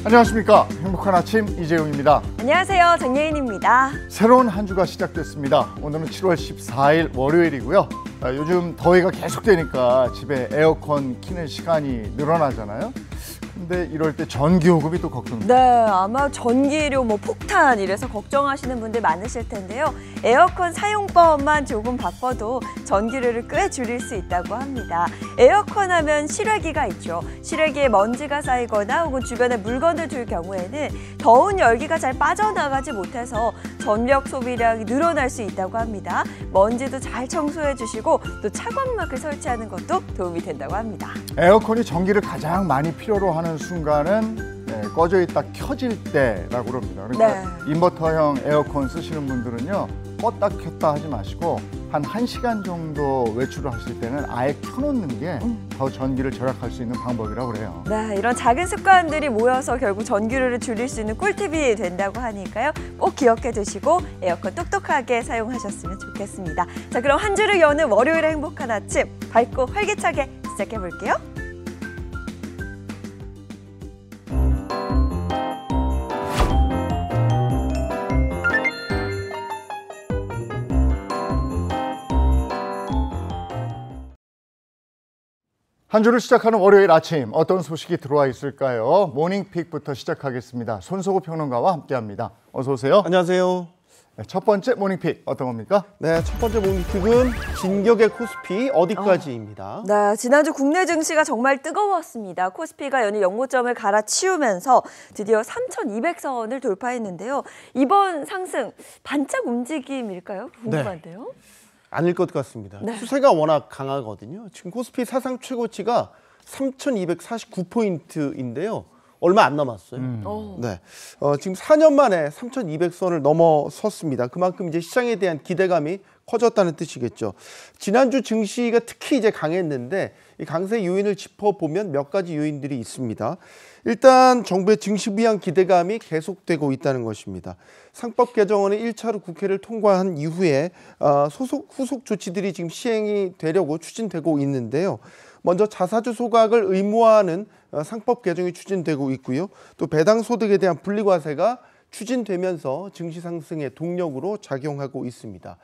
안녕하십니까. 행복한 아침 이재용입니다. 안녕하세요. 정예인입니다. 새로운 한 주가 시작됐습니다. 오늘은 7월 14일 월요일이고요. 요즘 더위가 계속되니까 집에 에어컨 켜는 시간이 늘어나잖아요. 근데 이럴 때 전기요금이 또 걱정입니다. 네, 아마 전기료 폭탄 이래서 걱정하시는 분들 많으실 텐데요. 에어컨 사용법만 조금 바꿔도 전기료를 꽤 줄일 수 있다고 합니다. 에어컨 하면 실외기가 있죠. 실외기에 먼지가 쌓이거나 혹은 주변에 물건을 둘 경우에는 더운 열기가 잘 빠져나가지 못해서 전력 소비량이 늘어날 수 있다고 합니다. 먼지도 잘 청소해 주시고 또 차광막을 설치하는 것도 도움이 된다고 합니다. 에어컨이 전기를 가장 많이 필요로 하는 순간은 꺼져 있다 켜질 때라고 그럽니다. 그러니까 인버터형 에어컨 쓰시는 분들은요, 껐다 켰다 하지 마시고 한 1시간 정도 외출을 하실 때는 아예 켜놓는 게 더 전기를 절약할 수 있는 방법이라고 그래요. 네, 이런 작은 습관들이 모여서 결국 전기료를 줄일 수 있는 꿀팁이 된다고 하니까요. 꼭 기억해 두시고 에어컨 똑똑하게 사용하셨으면 좋겠습니다. 자, 그럼 한 주를 여는 월요일의 행복한 아침 밝고 활기차게 시작해 볼게요. 한 주를 시작하는 월요일 아침 어떤 소식이 들어와 있을까요? 모닝픽부터 시작하겠습니다. 손석우 평론가와 함께합니다. 어서 오세요. 안녕하세요. 네, 첫 번째 모닝픽 어떤 겁니까? 네, 첫 번째 모닝픽은 진격의 코스피 어디까지입니다. 네, 지난주 국내 증시가 정말 뜨거웠습니다. 코스피가 연일 연고점을 갈아치우면서 드디어 3,200선을 돌파했는데요. 이번 상승 반짝 움직임일까요? 궁금한데요. 네. 아닐 것 같습니다. 네. 추세가 워낙 강하거든요. 지금 코스피 사상 최고치가 3,249포인트인데요. 얼마 안 남았어요. 네, 지금 4년 만에 3,200선을 넘어섰습니다. 그만큼 이제 시장에 대한 기대감이 커졌다는 뜻이겠죠. 지난주 증시가 특히 이제 강했는데 이 강세 요인을 짚어보면 몇 가지 요인들이 있습니다. 일단 정부의 증시 부양 기대감이 계속되고 있다는 것입니다. 상법 개정안의 1차로 국회를 통과한 이후에 후속 조치들이 지금 시행이 되려고 추진되고 있는데요. 먼저 자사주 소각을 의무화하는 상법 개정이 추진되고 있고요. 또 배당 소득에 대한 분리과세가 추진되면서 증시 상승의 동력으로 작용하고 있습니다.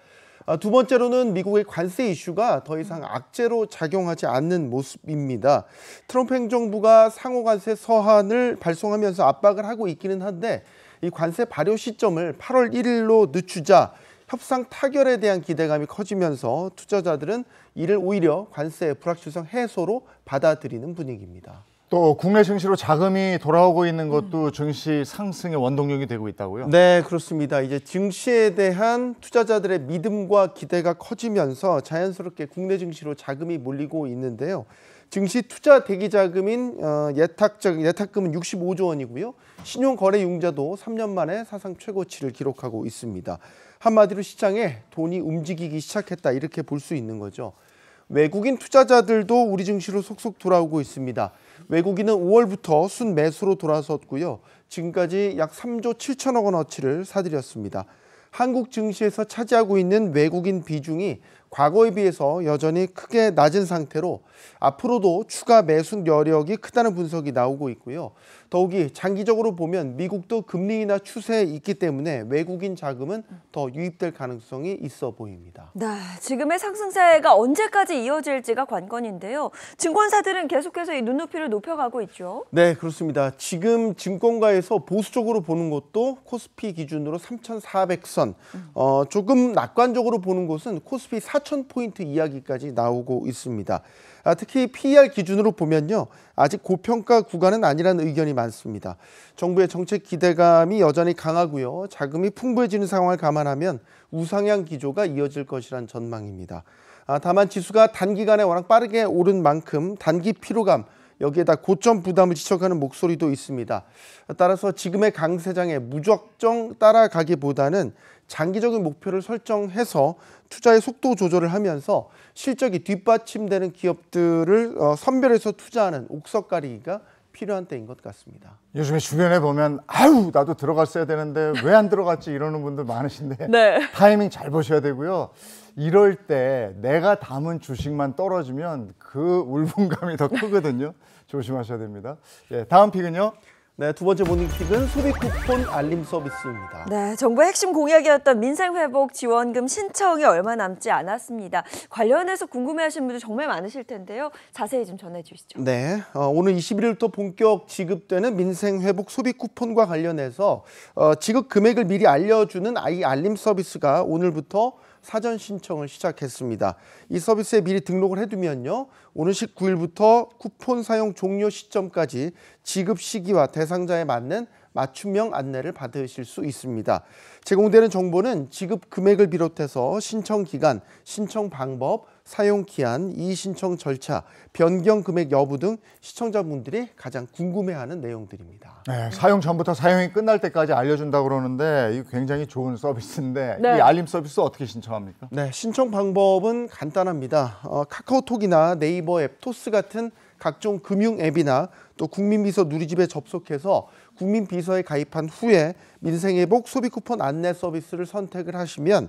두 번째로는 미국의 관세 이슈가 더 이상 악재로 작용하지 않는 모습입니다. 트럼프 행정부가 상호관세 서한을 발송하면서 압박을 하고 있기는 한데 이 관세 발효 시점을 8월 1일로 늦추자 협상 타결에 대한 기대감이 커지면서 투자자들은 이를 오히려 관세 불확실성 해소로 받아들이는 분위기입니다. 또 국내 증시로 자금이 돌아오고 있는 것도 증시 상승의 원동력이 되고 있다고요? 네, 그렇습니다. 이제 증시에 대한 투자자들의 믿음과 기대가 커지면서 자연스럽게 국내 증시로 자금이 몰리고 있는데요. 증시 투자 대기 자금인 예탁금은 65조 원이고요. 신용거래 융자도 3년 만에 사상 최고치를 기록하고 있습니다. 한마디로 시장에 돈이 움직이기 시작했다, 이렇게 볼 수 있는 거죠. 외국인 투자자들도 우리 증시로 속속 돌아오고 있습니다. 외국인은 5월부터 순매수로 돌아섰고요. 지금까지 약 3조 7천억 원어치를 사들였습니다. 한국 증시에서 차지하고 있는 외국인 비중이 과거에 비해서 여전히 크게 낮은 상태로 앞으로도 추가 매수 여력이 크다는 분석이 나오고 있고요. 더욱이 장기적으로 보면 미국도 금리 인하 추세에 있기 때문에 외국인 자금은 더 유입될 가능성이 있어 보입니다. 네, 지금의 상승세가 언제까지 이어질지가 관건인데요. 증권사들은 계속해서 이 눈높이를 높여가고 있죠. 네, 그렇습니다. 지금 증권가에서 보수적으로 보는 것도 코스피 기준으로 3,400선, 조금 낙관적으로 보는 곳은 코스피 4,000포인트 이야기까지 나오고 있습니다. 특히 PER 기준으로 보면요, 아직 고평가 구간은 아니라는 의견이 많습니다. 정부의 정책 기대감이 여전히 강하고요. 자금이 풍부해지는 상황을 감안하면 우상향 기조가 이어질 것이란 전망입니다. 다만 지수가 단기간에 워낙 빠르게 오른 만큼 단기 피로감, 여기에다 고점 부담을 지적하는 목소리도 있습니다. 따라서 지금의 강세장에 무작정 따라가기보다는 장기적인 목표를 설정해서 투자의 속도 조절을 하면서 실적이 뒷받침되는 기업들을 선별해서 투자하는 옥석 가리기가 필요한 때인 것 같습니다. 요즘에 주변에 보면 아유 나도 들어갔어야 되는데 왜 안 들어갔지 이러는 분들 많으신데 네. 타이밍 잘 보셔야 되고요. 이럴 때 내가 담은 주식만 떨어지면 그 울분감이 더 크거든요. 조심하셔야 됩니다. 예, 다음 픽은요. 네, 두 번째 모닝픽은 소비 쿠폰 알림 서비스입니다. 네, 정부의 핵심 공약이었던 민생회복 지원금 신청이 얼마 남지 않았습니다. 관련해서 궁금해하시는 분들 정말 많으실 텐데요. 자세히 좀 전해주시죠. 네, 오늘 21일부터 본격 지급되는 민생회복 소비 쿠폰과 관련해서 지급 금액을 미리 알려주는 이 알림 서비스가 오늘부터 사전 신청을 시작했습니다. 이 서비스에 미리 등록을 해두면요, 오는 19일부터 쿠폰 사용 종료 시점까지 지급 시기와 대상자에 맞는 맞춤형 안내를 받으실 수 있습니다. 제공되는 정보는 지급 금액을 비롯해서 신청 기간, 신청 방법, 사용 기한, 이의신청 절차, 변경 금액 여부 등 시청자분들이 가장 궁금해하는 내용들입니다. 네, 사용 전부터 사용이 끝날 때까지 알려준다고 그러는데 이거 굉장히 좋은 서비스인데 네. 이 알림 서비스 어떻게 신청합니까? 네, 신청 방법은 간단합니다. 카카오톡이나 네이버 앱, 토스 같은 각종 금융 앱이나 또 국민비서 누리집에 접속해서 국민비서에 가입한 후에 민생회복 소비쿠폰 안내 서비스를 선택을 하시면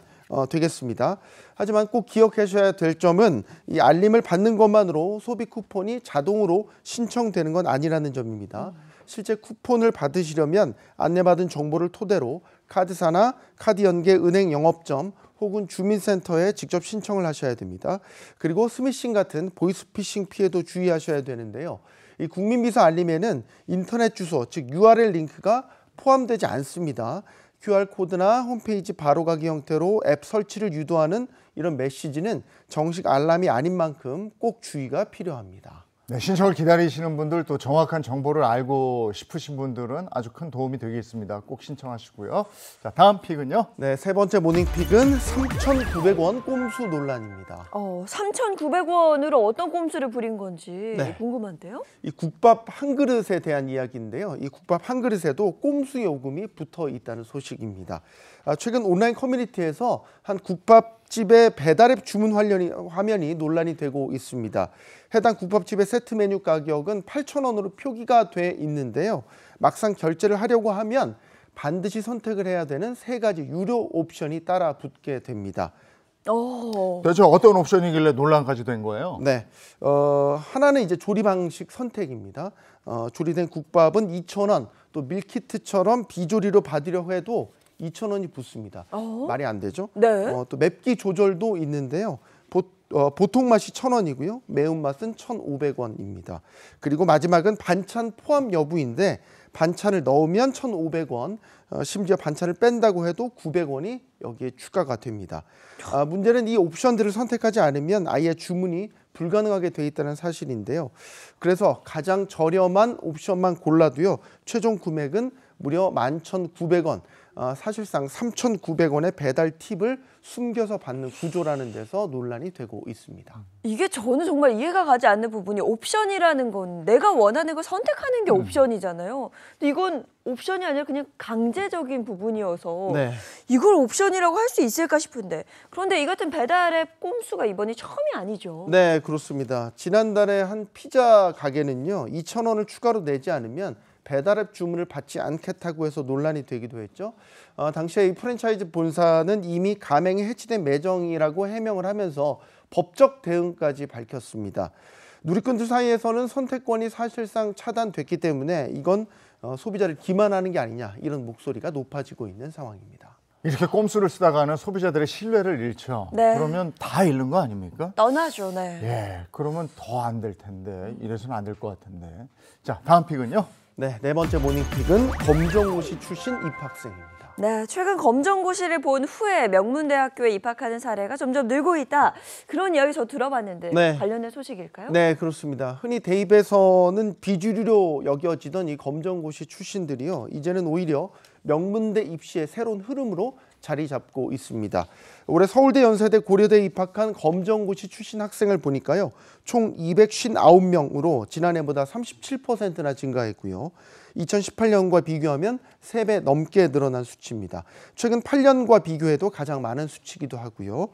되겠습니다. 하지만 꼭 기억하셔야 될 점은 이 알림을 받는 것만으로 소비쿠폰이 자동으로 신청되는 건 아니라는 점입니다. 실제 쿠폰을 받으시려면 안내받은 정보를 토대로 카드사나 카드연계 은행 영업점 혹은 주민센터에 직접 신청을 하셔야 됩니다. 그리고 스미싱 같은 보이스피싱 피해도 주의하셔야 되는데요. 이 국민비서 알림에는 인터넷 주소, 즉 URL 링크가 포함되지 않습니다. QR코드나 홈페이지 바로가기 형태로 앱 설치를 유도하는 이런 메시지는 정식 알람이 아닌 만큼 꼭 주의가 필요합니다. 네, 신청을 기다리시는 분들 또 정확한 정보를 알고 싶으신 분들은 아주 큰 도움이 되겠습니다. 꼭 신청하시고요. 자, 다음 픽은요. 네, 세 번째 모닝픽은 3,900원 꼼수 논란입니다. 3,900원으로 어떤 꼼수를 부린 건지 네. 궁금한데요. 이 국밥 한 그릇에 대한 이야기인데요. 이 국밥 한 그릇에도 꼼수 요금이 붙어 있다는 소식입니다. 최근 온라인 커뮤니티에서 한 국밥집의 배달앱 주문 화면이 논란이 되고 있습니다. 해당 국밥집의 세트 메뉴 가격은 8,000원으로 표기가 돼 있는데요. 막상 결제를 하려고 하면 반드시 선택을 해야 되는 세 가지 유료 옵션이 따라 붙게 됩니다. 대체 어떤 옵션이길래 논란까지 된 거예요? 네, 하나는 이제 조리 방식 선택입니다. 조리된 국밥은 2,000원, 또 밀키트처럼 비조리로 받으려고 해도 2,000원이 붙습니다. 말이 안 되죠? 네. 또 맵기 조절도 있는데요. 보통 맛이 1,000원이고요. 매운맛은 1,500원입니다. 그리고 마지막은 반찬 포함 여부인데 반찬을 넣으면 1,500원, 심지어 반찬을 뺀다고 해도 900원이 여기에 추가가 됩니다. 문제는 이 옵션들을 선택하지 않으면 아예 주문이 불가능하게 돼 있다는 사실인데요. 그래서 가장 저렴한 옵션만 골라도요. 최종 금액은 무려 11,900원. 사실상 3,900원의 배달 팁을 숨겨서 받는 구조라는 데서 논란이 되고 있습니다. 이게 저는 정말 이해가 가지 않는 부분이 옵션이라는 건 내가 원하는 걸 선택하는 게 옵션이잖아요. 근데 이건 옵션이 아니라 그냥 강제적인 부분이어서 네. 이걸 옵션이라고 할 수 있을까 싶은데 그런데 이 같은 배달앱 꼼수가 이번이 처음이 아니죠. 네, 그렇습니다. 지난달에 한 피자 가게는요. 2,000원을 추가로 내지 않으면 배달앱 주문을 받지 않겠다고 해서 논란이 되기도 했죠. 당시에 이 프랜차이즈 본사는 이미 가맹이 해치된 매장이라고 해명을 하면서 법적 대응까지 밝혔습니다. 누리꾼들 사이에서는 선택권이 사실상 차단됐기 때문에 이건 소비자를 기만하는 게 아니냐 이런 목소리가 높아지고 있는 상황입니다. 이렇게 꼼수를 쓰다가는 소비자들의 신뢰를 잃죠. 네. 그러면 다 잃는 거 아닙니까? 떠나죠. 네. 예, 그러면 더 안 될 텐데 이래서는 안 될 것 같은데. 자, 다음 픽은요. 네, 네 번째 모닝픽은 검정고시 출신 입학생입니다. 네, 최근 검정고시를 본 후에 명문대학교에 입학하는 사례가 점점 늘고 있다. 그런 이야기 저 들어봤는데 네. 관련된 소식일까요? 네, 그렇습니다. 흔히 대입에서는 비주류로 여겨지던 이 검정고시 출신들이요. 이제는 오히려 명문대 입시의 새로운 흐름으로 자리 잡고 있습니다. 올해 서울대, 연세대, 고려대에 입학한 검정고시 출신 학생을 보니까요. 총 259명으로 지난해보다 37%나 증가했고요. 2018년과 비교하면 3배 넘게 늘어난 수치입니다. 최근 8년과 비교해도 가장 많은 수치이기도 하고요.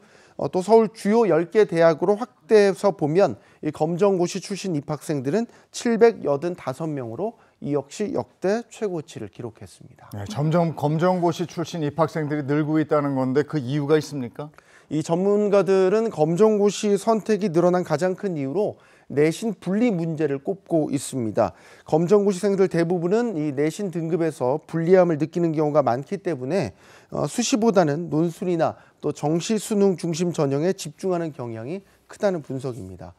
또 서울 주요 10개 대학으로 확대해서 보면 이 검정고시 출신 입학생들은 785명으로 이 역시 역대 최고치를 기록했습니다. 네, 점점 검정고시 출신 입학생들이 늘고 있다는 건데 그 이유가 있습니까? 이 전문가들은 검정고시 선택이 늘어난 가장 큰 이유로 내신 분리 문제를 꼽고 있습니다. 검정고시생들 대부분은 이 내신 등급에서 불리함을 느끼는 경우가 많기 때문에 수시보다는 논술이나 또 정시 수능 중심 전형에 집중하는 경향이 크다는 분석입니다.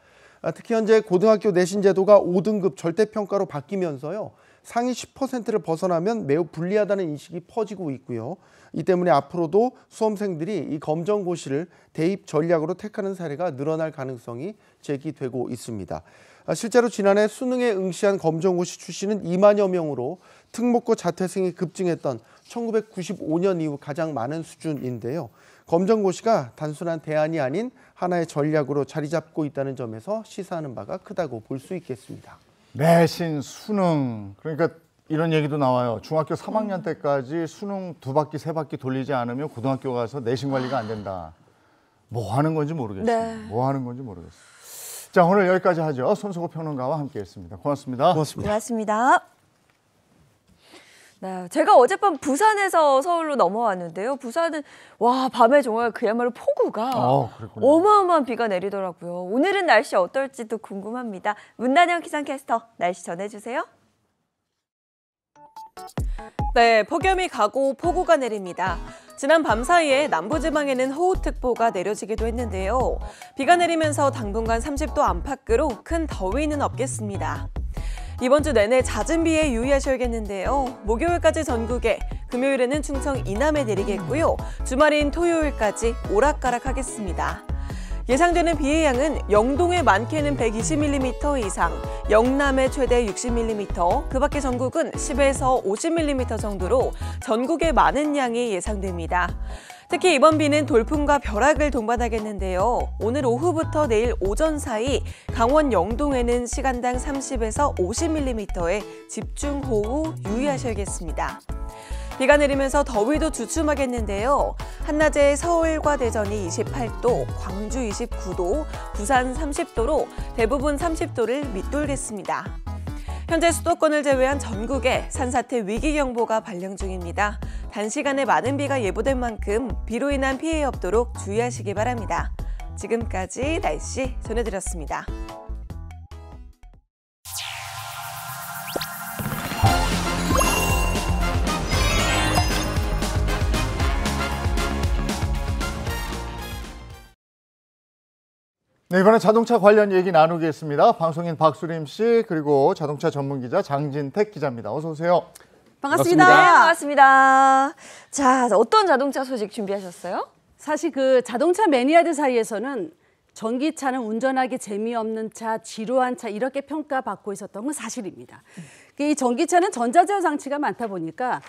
특히 현재 고등학교 내신 제도가 5등급 절대평가로 바뀌면서요. 상위 10%를 벗어나면 매우 불리하다는 인식이 퍼지고 있고요. 이 때문에 앞으로도 수험생들이 이 검정고시를 대입 전략으로 택하는 사례가 늘어날 가능성이 제기되고 있습니다. 실제로 지난해 수능에 응시한 검정고시 출신은 2만여 명으로 특목고 자퇴생이 급증했던 1995년 이후 가장 많은 수준인데요. 검정고시가 단순한 대안이 아닌 하나의 전략으로 자리 잡고 있다는 점에서 시사하는 바가 크다고 볼 수 있겠습니다. 내신, 수능, 그러니까 이런 얘기도 나와요. 중학교 3학년 때까지 수능 2바퀴, 3바퀴 돌리지 않으면 고등학교 가서 내신 관리가 안 된다. 뭐 하는 건지 모르겠어요. 네. 뭐 하는 건지 모르겠어요. 자, 오늘 여기까지 하죠. 손석호 평론가와 함께했습니다. 고맙습니다. 고맙습니다. 고맙습니다. 네, 제가 어젯밤 부산에서 서울로 넘어왔는데요. 부산은 와 밤에 정말 그야말로 폭우가 그랬군요. 어마어마한 비가 내리더라고요. 오늘은 날씨 어떨지도 궁금합니다. 문단영 기상캐스터 날씨 전해주세요. 네, 폭염이 가고 폭우가 내립니다. 지난 밤 사이에 남부지방에는 호우특보가 내려지기도 했는데요. 비가 내리면서 당분간 30도 안팎으로 큰 더위는 없겠습니다. 이번 주 내내 잦은 비에 유의하셔야겠는데요. 목요일까지 전국에, 금요일에는 충청 이남에 내리겠고요. 주말인 토요일까지 오락가락하겠습니다. 예상되는 비의 양은 영동에 많게는 120mm 이상, 영남에 최대 60mm, 그 밖에 전국은 10에서 50mm 정도로 전국에 많은 양이 예상됩니다. 특히 이번 비는 돌풍과 벼락을 동반하겠는데요. 오늘 오후부터 내일 오전 사이 강원 영동에는 시간당 30에서 50mm의 집중호우 유의하셔야겠습니다. 비가 내리면서 더위도 주춤하겠는데요. 한낮에 서울과 대전이 28도, 광주 29도, 부산 30도로 대부분 30도를 밑돌겠습니다. 현재 수도권을 제외한 전국에 산사태 위기경보가 발령 중입니다. 단시간에 많은 비가 예보된 만큼 비로 인한 피해 없도록 주의하시기 바랍니다. 지금까지 날씨 전해드렸습니다. 네, 이번에 자동차 관련 얘기 나누겠습니다. 방송인 박수림 씨 그리고 자동차 전문 기자 장진택 기자입니다. 어서 오세요. 반갑습니다. 네, 반갑습니다. 자, 어떤 자동차 소식 준비하셨어요? 사실 그 자동차 매니아들 사이에서는 전기차는 운전하기 재미없는 차, 지루한 차 이렇게 평가받고 있었던 건 사실입니다. 이 전기차는 전자제어 장치가 많다 보니까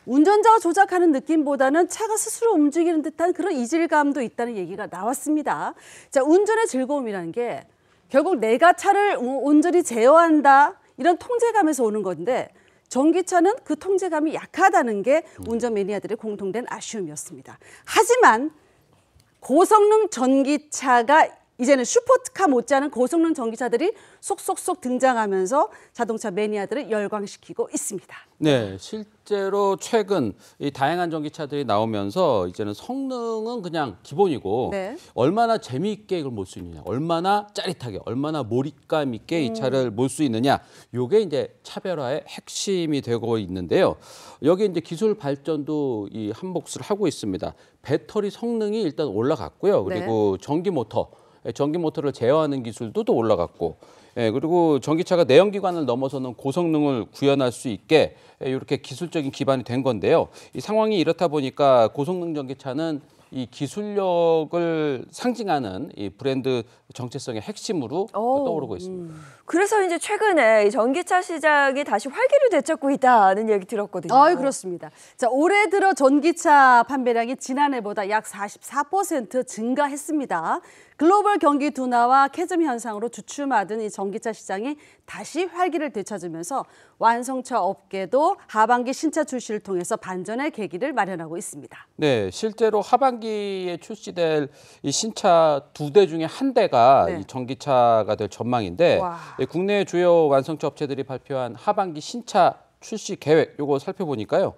운전자가 조작하는 느낌보다는 차가 스스로 움직이는 듯한 그런 이질감도 있다는 얘기가 나왔습니다. 자, 운전의 즐거움이라는 게 결국 내가 차를 온전히 제어한다 이런 통제감에서 오는 건데 전기차는 그 통제감이 약하다는 게 운전 매니아들의 공통된 아쉬움이었습니다. 하지만 고성능 전기차가 이제는 슈퍼카 못지않은 고성능 전기차들이 속속속 등장하면서 자동차 매니아들을 열광시키고 있습니다. 네, 실제로 최근 이 다양한 전기차들이 나오면서 이제는 성능은 그냥 기본이고 네. 얼마나 재미있게 이걸 몰 수 있느냐, 얼마나 짜릿하게, 얼마나 몰입감 있게 이 차를 몰 수 있느냐, 이게 이제 차별화의 핵심이 되고 있는데요. 여기 이제 기술 발전도 이 한 몫을 하고 있습니다. 배터리 성능이 일단 올라갔고요. 그리고 전기 모터를 제어하는 기술도 또 올라갔고, 그리고 전기차가 내연기관을 넘어서는 고성능을 구현할 수 있게 이렇게 기술적인 기반이 된 건데요. 이 상황이 이렇다 보니까 고성능 전기차는 이 기술력을 상징하는 이 브랜드 정체성의 핵심으로 떠오르고 있습니다. 그래서 이제 최근에 이 전기차 시장이 다시 활기를 되찾고 있다는 얘기 들었거든요. 그렇습니다. 자, 올해 들어 전기차 판매량이 지난해보다 약 44% 증가했습니다. 글로벌 경기 둔화와 캐즘 현상으로 주춤하던 이 전기차 시장이 다시 활기를 되찾으면서 완성차 업계도 하반기 신차 출시를 통해서 반전의 계기를 마련하고 있습니다. 네, 실제로 하반기에 출시될 이 신차 2대 중에 한 대가 네. 이 전기차가 될 전망인데 국내 주요 완성차 업체들이 발표한 하반기 신차 출시 계획 요거 살펴보니까요.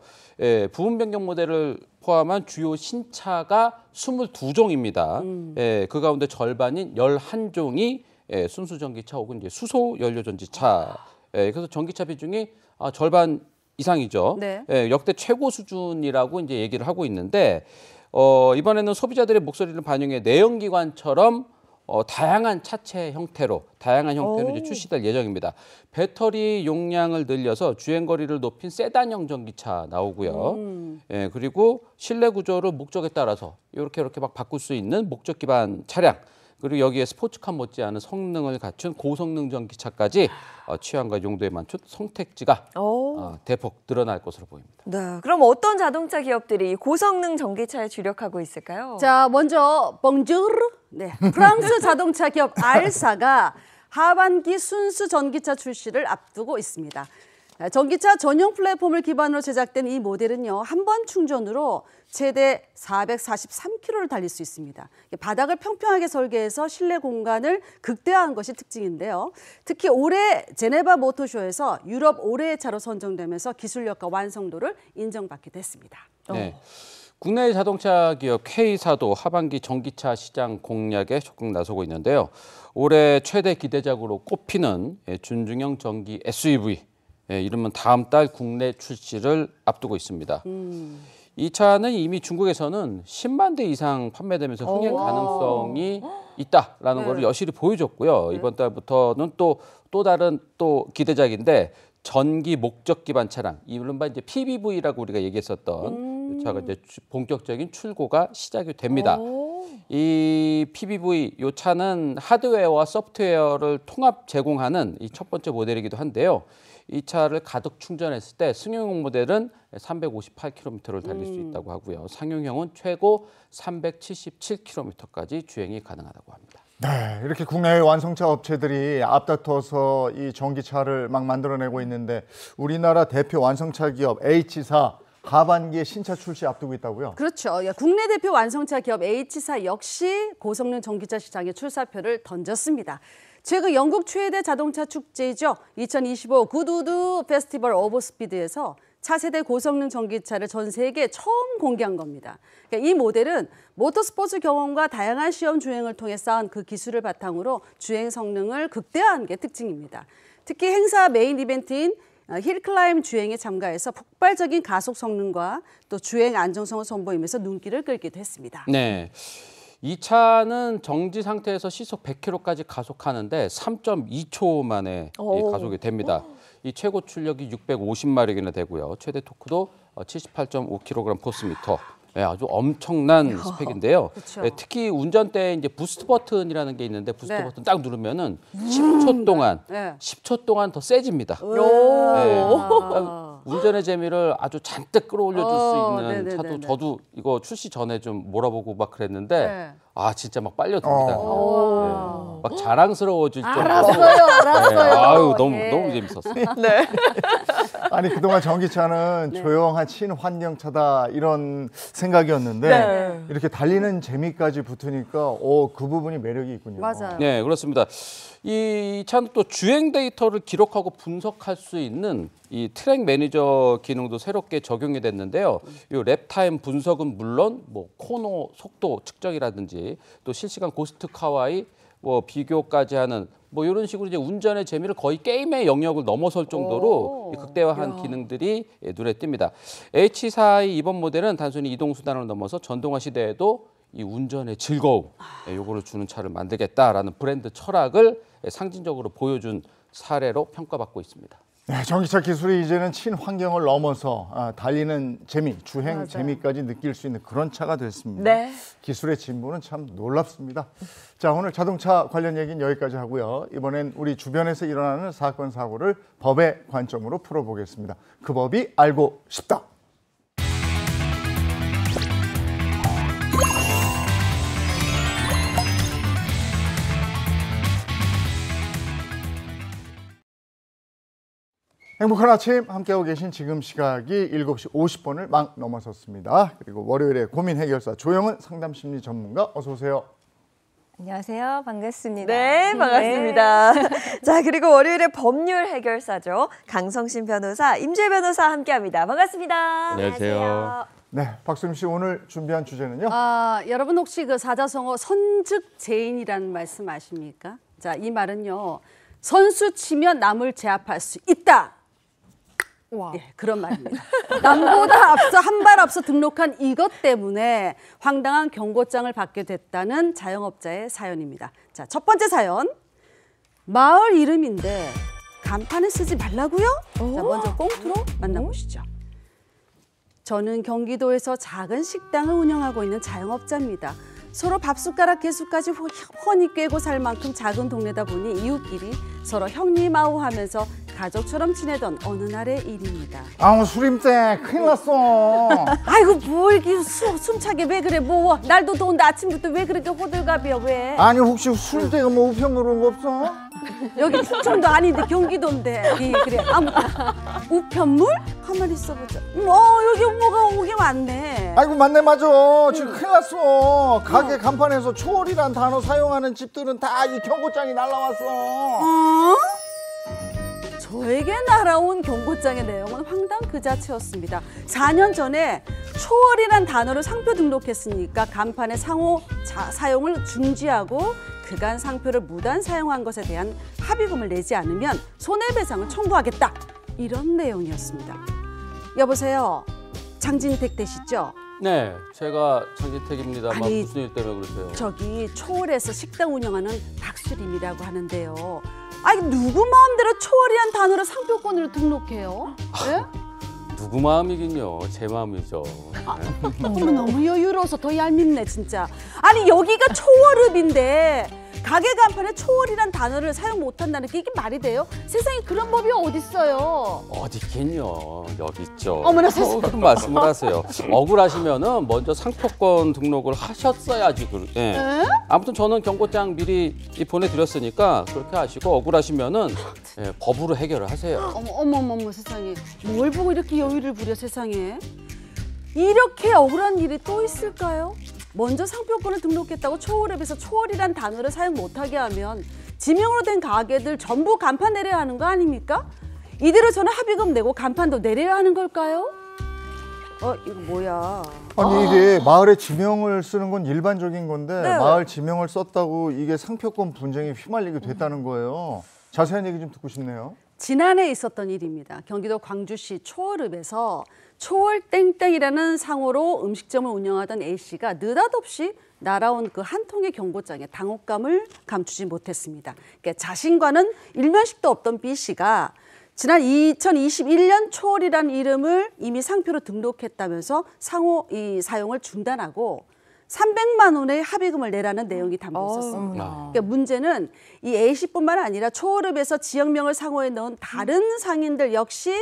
부분 변경 모델을 포함한 주요 신차가 22종입니다. 그 가운데 절반인 11종이 순수 전기차 혹은 이제 수소 연료 전지차. 그래서 전기차 비중이 절반 이상이죠. 네. 역대 최고 수준이라고 이제 얘기를 하고 있는데 이번에는 소비자들의 목소리를 반영해 내연기관처럼 다양한 차체 형태로 이제 출시될 예정입니다. 배터리 용량을 늘려서 주행 거리를 높인 세단형 전기차 나오고요. 그리고 실내 구조를 목적에 따라서 이렇게 막 바꿀 수 있는 목적 기반 차량. 그리고 여기에 스포츠카 못지않은 성능을 갖춘 고성능 전기차까지 취향과 용도에 맞춘 선택지가 대폭 늘어날 것으로 보입니다. 네, 그럼 어떤 자동차 기업들이 고성능 전기차에 주력하고 있을까요? 자, 먼저 봉주르. 네, 프랑스 자동차 기업 알사가 하반기 순수 전기차 출시를 앞두고 있습니다. 전기차 전용 플랫폼을 기반으로 제작된 이 모델은요, 한 번 충전으로 최대 443km를 달릴 수 있습니다. 바닥을 평평하게 설계해서 실내 공간을 극대화한 것이 특징인데요. 특히 올해 제네바 모터쇼에서 유럽 올해의 차로 선정되면서 기술력과 완성도를 인정받기도 했습니다. 네. 국내 자동차 기업 K사도 하반기 전기차 시장 공략에 적극 나서고 있는데요. 올해 최대 기대작으로 꼽히는 준중형 전기 SUV, 이르면 다음 달 국내 출시를 앞두고 있습니다. 이 차는 이미 중국에서는 10만 대 이상 판매되면서 흥행 가능성이 있다라는 걸 여실히 보여줬고요. 이번 달부터는 또 다른 기대작인데 전기 목적 기반 차량, 이른바 이제 PBV라고 우리가 얘기했었던 이 차가 이제 본격적인 출고가 시작이 됩니다. 이 PBV 이 차는 하드웨어와 소프트웨어를 통합 제공하는 이 첫 번째 모델이기도 한데요. 이 차를 가득 충전했을 때 승용형 모델은 358km를 달릴 수 있다고 하고요. 상용형은 최고 377km까지 주행이 가능하다고 합니다. 네, 이렇게 국내의 완성차 업체들이 앞다퉈서 이 전기차를 막 만들어내고 있는데 우리나라 대표 완성차 기업 H사 하반기에 신차 출시 앞두고 있다고요? 그렇죠. 국내 대표 완성차 기업 H사 역시 고성능 전기차 시장에 출사표를 던졌습니다. 최근 영국 최대 자동차 축제이죠. 2025 굿우드 페스티벌 오브 스피드에서 차세대 고성능 전기차를 전 세계에 처음 공개한 겁니다. 그러니까 이 모델은 모터스포츠 경험과 다양한 시험 주행을 통해 쌓은 그 기술을 바탕으로 주행 성능을 극대화한 게 특징입니다. 특히 행사 메인 이벤트인 힐클라임 주행에 참가해서 폭발적인 가속 성능과 또 주행 안정성을 선보이면서 눈길을 끌기도 했습니다. 네. 이 차는 정지 상태에서 시속 100km까지 가속하는데 3.2초 만에 가속이 됩니다. 이 최고 출력이 650마력이나 되고요. 최대 토크도 78.5kg 포스미터. 아주 엄청난 스펙인데요. 그렇죠. 특히 운전대에 이제 부스트 버튼이라는 게 있는데 부스트 버튼 딱 누르면은 10초 동안 더 세집니다. 운전의 재미를 아주 잔뜩 끌어올려줄 수 있는 차도 저도 이거 출시 전에 좀 몰아보고 막 그랬는데 진짜 막 빨려듭니다. 막 자랑스러워질 정도로. 알았어요. 너무 재밌었어요. 네. 아니 그동안 전기차는 조용한 친환경차다 이런 생각이었는데 이렇게 달리는 재미까지 붙으니까 그 부분이 매력이 있군요. 맞아요. 네, 그렇습니다. 이 차는 또 주행 데이터를 기록하고 분석할 수 있는 이 트랙 매니저 기능도 새롭게 적용이 됐는데요. 이 랩타임 분석은 물론 뭐 코너 속도 측정이라든지 또 실시간 고스트 카와의 비교까지 하는 이런 식으로 이제 운전의 재미를 거의 게임의 영역을 넘어설 정도로 극대화한 기능들이 눈에 띕니다. H사의 이번 모델은 단순히 이동 수단을 넘어서 전동화 시대에도 이 운전의 즐거움, 요거를 주는 차를 만들겠다라는 브랜드 철학을 상징적으로 보여준 사례로 평가받고 있습니다. 네, 전기차 기술이 이제는 친환경을 넘어서 달리는 재미, 주행 재미까지 느낄 수 있는 그런 차가 됐습니다. 네. 기술의 진보는 참 놀랍습니다. 자, 오늘 자동차 관련 얘기는 여기까지 하고요. 이번엔 우리 주변에서 일어나는 사건, 사고를 법의 관점으로 풀어보겠습니다. 그 법이 알고 싶다. 행복한 아침 함께하고 계신 지금 시각이 7시 50분을 막 넘어섰습니다. 그리고 월요일에 고민 해결사 조영은 상담심리 전문가 어서 오세요. 안녕하세요. 반갑습니다. 네, 반갑습니다. 자, 그리고 월요일에 법률 해결사죠. 강성신 변호사, 임재 변호사 함께합니다. 반갑습니다. 안녕하세요. 네, 박수림 씨 오늘 준비한 주제는요? 여러분 혹시 그 사자성어 선즉죄인이라는 말씀 아십니까? 자, 이 말은요. 선수 치면 남을 제압할 수 있다. 예, 그런 말입니다. 남보다 앞서 한 발 앞서 등록한 이것 때문에 황당한 경고장을 받게 됐다는 자영업자의 사연입니다. 자, 첫 번째 사연. 마을 이름인데 간판에 쓰지 말라고요? 자, 먼저 꽁트로 만나보시죠. 저는 경기도에서 작은 식당을 운영하고 있는 자영업자입니다. 서로 밥숟가락 개수까지 훤히 꿰고 살 만큼 작은 동네다 보니 이웃끼리 서로 형님아우하면서 가족처럼 지내던 어느 날의 일입니다. 아우 수림대 큰일 났어. 아이고 뭘 이렇게 숨차게 왜 그래 뭐 날도 더운데 아침부터 왜 그렇게 호들갑이야 왜? 아니 혹시 수림대가 뭐 우편 그런 거 없어? 여기 충청도 아닌데 경기도인데. 그래 아무튼 우편물? 가만히 있어보자. 여기 뭐가 오게 많네. 아이고 맞네 맞아. 지금 큰일 났어. 가게 간판에서 초월이란 단어 사용하는 집들은 다 이 경고장이 날라왔어. 저에게 날아온 경고장의 내용은 황당 그 자체였습니다. 4년 전에 초월이란 단어를 상표 등록했으니까 간판의 상호 사용을 중지하고 그간 상표를 무단 사용한 것에 대한 합의금을 내지 않으면 손해배상을 청구하겠다. 이런 내용이었습니다. 여보세요. 장진택 되시죠? 네, 제가 장진택입니다만 아니, 무슨 일 때문에 그러세요? 저기 초월에서 식당 운영하는 박수림이라고 하는데요. 아니 누구 마음대로 초월이란 단어를 상표권으로 등록해요? 예? 누구 마음이긴요. 제 마음이죠. 어머, 너무 여유로워서 더 얄밉네 진짜. 아니 여기가 초월읍인데 가게 간판에 초월이란 단어를 사용 못한다는 게 이게 말이 돼요? 세상에 그런 법이 어딨어요? 어디 있겠요. 여기 있죠. 어머나 세상에. 그런 말씀을 하세요. 억울하시면은 먼저 상표권 등록을 하셨어야지. 예. 아무튼 저는 경고장 미리 보내드렸으니까 그렇게 하시고 억울하시면은 예, 법으로 해결을 하세요. 어머 세상에 뭘 보고 이렇게 여유를 부려 세상에. 이렇게 억울한 일이 또 있을까요? 먼저 상표권을 등록했다고 초월앱에서 초월이란 단어를 사용 못하게 하면 지명으로 된 가게들 전부 간판 내려야 하는 거 아닙니까? 이대로 저는 합의금 내고 간판도 내려야 하는 걸까요? 이거 뭐야? 아니 이게 마을에 지명을 쓰는 건 일반적인 건데 네. 마을 지명을 썼다고 이게 상표권 분쟁에 휘말리게 됐다는 거예요. 자세한 얘기 좀 듣고 싶네요. 지난해 있었던 일입니다. 경기도 광주시 초월읍에서 초월땡땡이라는 상호로 음식점을 운영하던 A씨가 느닷없이 날아온 그 한 통의 경고장에 당혹감을 감추지 못했습니다. 그러니까 자신과는 일면식도 없던 B씨가 지난 2021년 초월이라는 이름을 이미 상표로 등록했다면서 상호 이 사용을 중단하고 300만 원의 합의금을 내라는 내용이 담겨 있었습니다. 그러니까 문제는 이 A씨뿐만 아니라 초월읍에서 지역명을 상호에 넣은 다른 상인들 역시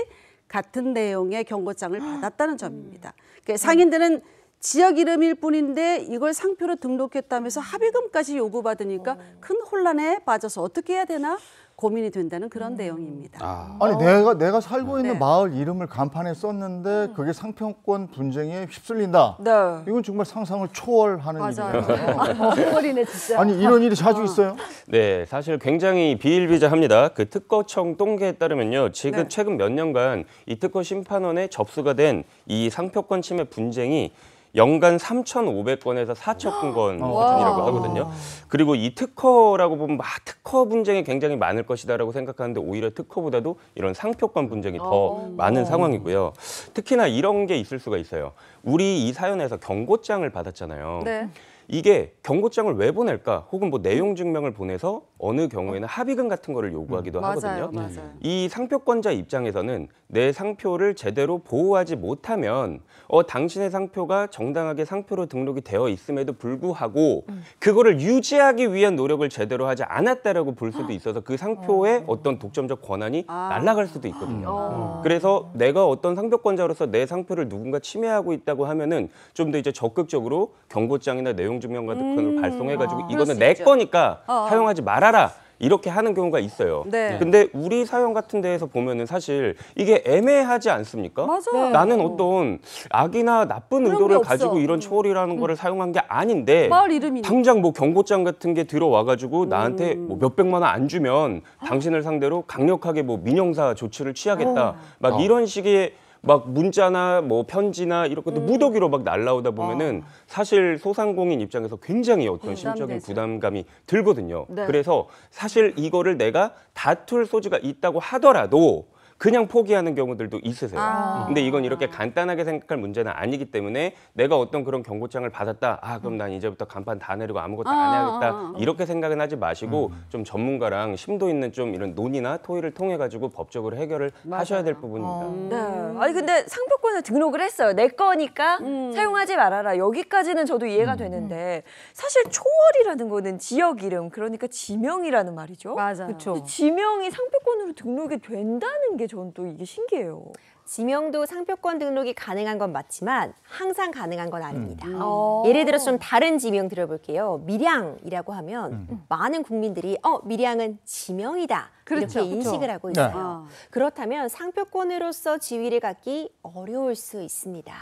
같은 내용의 경고장을 받았다는 점입니다. 그러니까 상인들은 지역 이름일 뿐인데 이걸 상표로 등록했다면서 합의금까지 요구받으니까 큰 혼란에 빠져서 어떻게 해야 되나 고민이 된다는 그런 내용입니다. 아니 내가 살고 있는 네. 마을 이름을 간판에 썼는데 그게 상표권 분쟁에 휩쓸린다. 네. 이건 정말 상상을 초월하는 맞아요. 일이에요. 어리네 진짜. 아니 이런 일이 자주 있어요? 네, 사실 굉장히 비일비재합니다. 그 특허청 통계에 따르면요, 네. 최근 몇 년간 이 특허 심판원에 접수가 된 이 상표권 침해 분쟁이 연간 3,500건에서 4,000건 수준이라고 하거든요. 그리고 이 특허라고 보면 특허 분쟁이 굉장히 많을 것이다라고 생각하는데 오히려 특허보다도 이런 상표권 분쟁이 더 많은 상황이고요. 특히나 이런 게 있을 수가 있어요. 우리 이 사연에서 경고장을 받았잖아요. 네. 이게 경고장을 왜 보낼까? 혹은 뭐 내용 증명을 보내서 어느 경우에는 합의금 같은 거를 요구하기도 하거든요. 맞아요. 이 상표권자 입장에서는 내 상표를 제대로 보호하지 못하면 당신의 상표가 정당하게 상표로 등록이 되어 있음에도 불구하고 그거를 유지하기 위한 노력을 제대로 하지 않았다라고 볼 수도 있어서 그 상표의 어떤 독점적 권한이 날아갈 수도 있거든요. 그래서 내가 어떤 상표권자로서 내 상표를 누군가 침해하고 있다고 하면은 좀 더 이제 적극적으로 경고장이나 내용 증명 같은 걸 발송해가지고 그럴 이거는 수 내 있죠. 거니까 사용하지 말아라. 이렇게 하는 경우가 있어요. 네. 근데 우리 사연 같은 데에서 보면은 사실 이게 애매하지 않습니까? 맞아요. 나는 어떤 악이나 나쁜 그런 의도를 게 없어. 가지고 이런 초월이라는 거를 사용한 게 아닌데 마을 이름이니까. 당장 뭐 경고장 같은 게 들어와가지고 나한테 뭐 몇백만 원 안 주면 당신을 상대로 강력하게 뭐 민형사 조치를 취하겠다. 막 이런 식의 막 문자나 뭐 편지나 이런 것도 무더기로 막 날라오다 보면은 사실 소상공인 입장에서 굉장히 어떤 심적인 부담되죠. 부담감이 들거든요. 네. 그래서 사실 이거를 내가 다툴 소지가 있다고 하더라도 그냥 포기하는 경우들도 있으세요. 근데 이건 이렇게 간단하게 생각할 문제는 아니기 때문에 내가 어떤 그런 경고장을 받았다. 아, 그럼 난 이제부터 간판 다 내리고 아무것도 안 해야겠다. 이렇게 생각은 하지 마시고 좀 전문가랑 심도 있는 좀 이런 논의나 토의를 통해 가지고 법적으로 해결을 하셔야 될 부분입니다. 네. 아니 근데 상표권을 등록을 했어요. 내 거니까 사용하지 말아라. 여기까지는 저도 이해가 되는데 사실 초월이라는 거는 지역 이름 그러니까 지명이라는 말이죠. 맞아요. 근데 지명이 상표권으로 등록이 된다는 게 저는 또 이게 신기해요. 지명도 상표권 등록이 가능한 건 맞지만 항상 가능한 건 아닙니다. 어. 예를 들어서 좀 다른 지명 들어볼게요. 밀양이라고 하면 많은 국민들이 밀양은 지명이다. 그렇죠. 이렇게 인식을 그렇죠. 하고 있어요. 아. 그렇다면 상표권으로서 지위를 갖기 어려울 수 있습니다.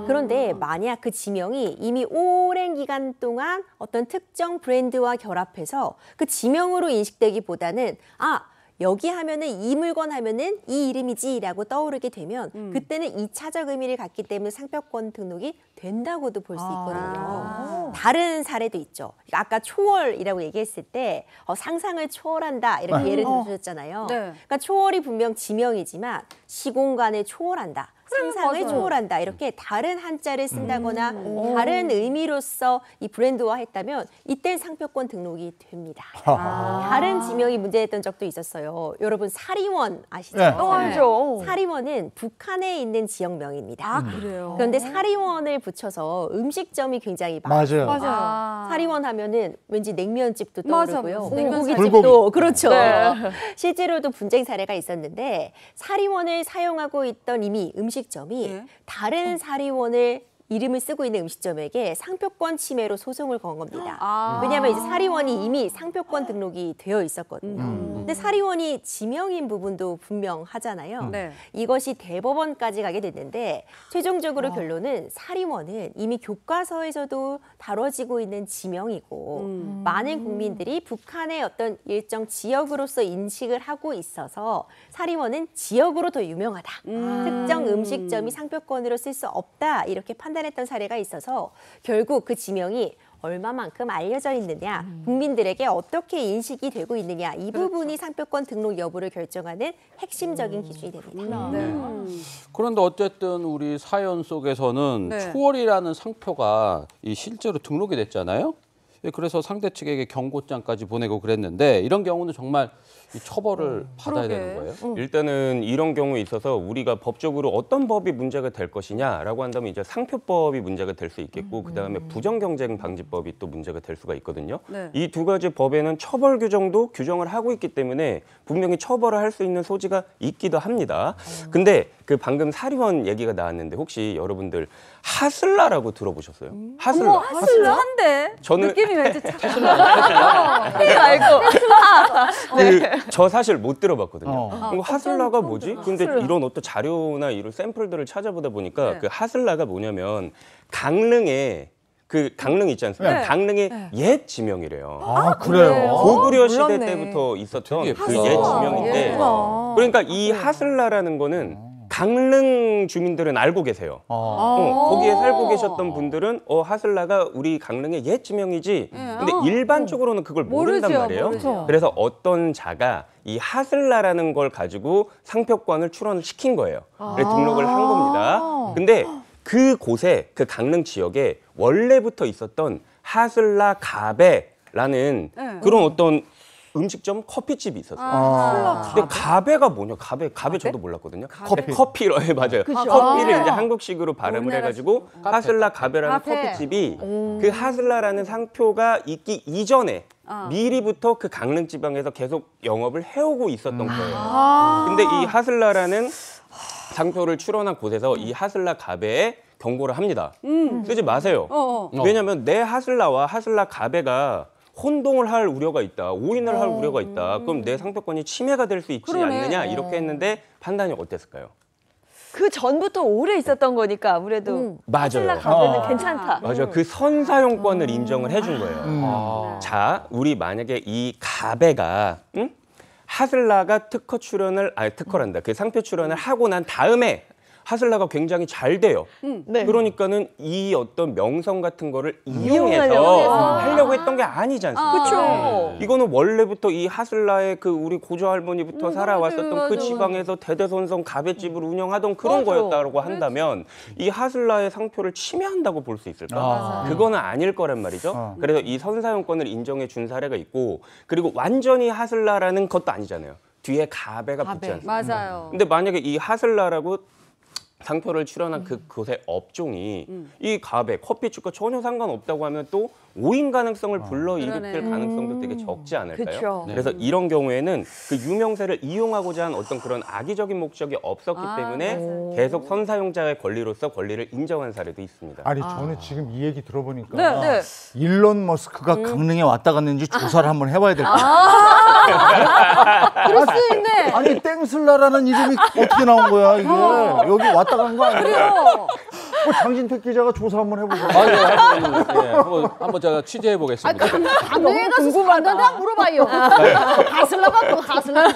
그런데 만약 그 지명이 이미 오랜 기간 동안 어떤 특정 브랜드와 결합해서 그 지명으로 인식되기보다는 여기 하면은 이 물건 하면은 이 이름이지라고 떠오르게 되면 그때는 2차적 의미를 갖기 때문에 상표권 등록이 된다고도 볼 수 있거든요. 다른 사례도 있죠. 아까 초월이라고 얘기했을 때 상상을 초월한다 이렇게 예를 들어주셨잖아요. 네. 그러니까 초월이 분명 지명이지만 시공간을 초월한다. 상상을 맞아요. 초월한다. 이렇게 다른 한자를 쓴다거나 다른 의미로서 이 브랜드화했다면 이때 상표권 등록이 됩니다. 다른 지명이 문제됐던 적도 있었어요. 여러분 사리원 아시죠? 네. 알죠. 사리원은 북한에 있는 지역명입니다. 그래요. 그런데 사리원을 붙여서 음식점이 굉장히 많아요. 맞아요. 사리원 하면은 왠지 냉면집도 맞아, 떠오르고요. 맞아. 냉고기집도 그렇죠. 네. 실제로도 분쟁 사례가 있었는데 사리원을 사용하고 있던 이미 음식점이 다른 사리원을 이름을 쓰고 있는 음식점에게 상표권 침해로 소송을 건 겁니다. 왜냐하면 이제 사리원이 이미 상표권 등록이 되어 있었거든요. 근데 사리원이 지명인 부분도 분명하잖아요. 네. 이것이 대법원까지 가게 됐는데 최종적으로 결론은 사리원은 이미 교과서에서도 다뤄지고 있는 지명이고 많은 국민들이 북한의 어떤 일정 지역으로서 인식을 하고 있어서 사리원은 지역으로 더 유명하다. 특정 음식점이 상표권으로 쓸 수 없다. 이렇게 판단했던 사례가 있어서 결국 그 지명이 얼마만큼 알려져 있느냐, 국민들에게 어떻게 인식이 되고 있느냐 이 부분이 상표권 등록 여부를 결정하는 핵심적인 기준이 됩니다. 그런데 어쨌든 우리 사연 속에서는 네. 초월이라는 상표가 실제로 등록이 됐잖아요. 그래서 상대 측에게 경고장까지 보내고 그랬는데 이런 경우는 정말 이 처벌을 받아야 되는 거예요? 일단은 이런 경우에 있어서 우리가 법적으로 어떤 법이 문제가 될 것이냐라고 한다면 이제 상표법이 문제가 될 수 있겠고 그다음에 부정경쟁방지법이 또 문제가 될 수가 있거든요. 네. 이 두 가지 법에는 처벌 규정도 규정을 하고 있기 때문에 분명히 처벌을 할 수 있는 소지가 있기도 합니다. 근데 그 방금 사리원 얘기가 나왔는데 혹시 여러분들 하슬라라고 들어보셨어요? 하슬라. 한데 저는 느낌이 왠지 착. 저 사실 못 들어봤거든요. 이거 하슬라가 어떤 뭐지? 근데 이런 어떤 자료나 이런 샘플들을 찾아보다 보니까 네. 그 하슬라가 뭐냐면 강릉에 그 강릉 있지 않습니까? 네. 강릉의 옛 지명이래요. 아, 그래요? 고구려 시대 몰랐네. 때부터 있었던 되게 그 예쁘다. 옛 지명인데 예쁘다. 그러니까 이 하슬라라는 거는 강릉 주민들은 알고 계세요. 거기에 살고 계셨던 분들은 하슬라가 우리 강릉의 옛 지명이지. 근데 일반적으로는 그걸 모른단 모르죠, 말이에요. 모르죠. 그래서 어떤 자가 이 하슬라라는 걸 가지고 상표권을 출원을 시킨 거예요. 그래서 등록을 한 겁니다. 근데 그 곳에 그 강릉 지역에 원래부터 있었던 하슬라 가베라는 네. 그런 어떤 음식점 커피집이 있었어요. 근데 가베가 뭐냐? 가베 저도 몰랐거든요. 커피로 맞아요. 커피를 이제 한국식으로 발음을 해가지고 하슬라 가베라는 카페. 커피집이 그 하슬라라는 상표가 있기 이전에 미리부터 그 강릉 지방에서 계속 영업을 해오고 있었던 거예요. 근데 이 하슬라라는 상표를 출원한 곳에서 이 하슬라 가베에 경고를 합니다. 쓰지 마세요. 왜냐하면 내 하슬라와 하슬라 가베가 혼동을 할 우려가 있다. 오인을 할 우려가 있다. 그럼 내 상표권이 침해가 될 수 있지 않느냐 이렇게 했는데 판단이 어땠을까요? 그 전부터 오래 있었던 거니까 아무래도 맞아요. 하슬라 가게는 괜찮다. 맞아요. 그 선사용권을 인정을 해준 거예요. 자, 우리 만약에 이 가베가 하슬라가 특허 출원을 특허란다. 그 상표 출원을 하고 난 다음에 하슬라가 굉장히 잘 돼요. 네. 그러니까는 이 어떤 명성 같은 거를 이용하려고 이용해서 하려고 했던 게 아니지 않습니까? 그렇죠. 이거는 원래부터 이 하슬라의 그 우리 고조 할머니부터 살아왔었던 그 지방에서 대대손손 가베집을 운영하던 그런 거였다고 한다면 이 하슬라의 상표를 침해한다고 볼 수 있을까? 그거는 아닐 거란 말이죠. 그래서 이 선사용권을 인정해 준 사례가 있고 그리고 완전히 하슬라라는 것도 아니잖아요. 뒤에 가베가 붙지 않습니까? 맞아요. 근데 만약에 이 하슬라라고 상표를 출연한 그곳의 업종이 이 가베, 커피축과 전혀 상관없다고 하면 또 오인 가능성을 불러일으킬 가능성도 되게 적지 않을까요? 그쵸. 그래서 이런 경우에는 그 유명세를 이용하고자 한 어떤 그런 악의적인 목적이 없었기 때문에 계속 선사용자의 권리로서 권리를 인정한 사례도 있습니다. 아니 저는 지금 이 얘기 들어보니까 네. 일론 머스크가 강릉에 왔다 갔는지 조사를 한번 해봐야 될 것 같아요. 그럴 수 있네. 아니 땡슬라라는 이름이 어떻게 나온 거야 이게. 여기 왔다 간 거 아니야? 뭐 장진택 기자가 조사 한번 해보자. 한번 제가 취재해 보겠습니다. 강릉에 가서 궁금하다 물어봐요. 가슬라가 또 가슬라.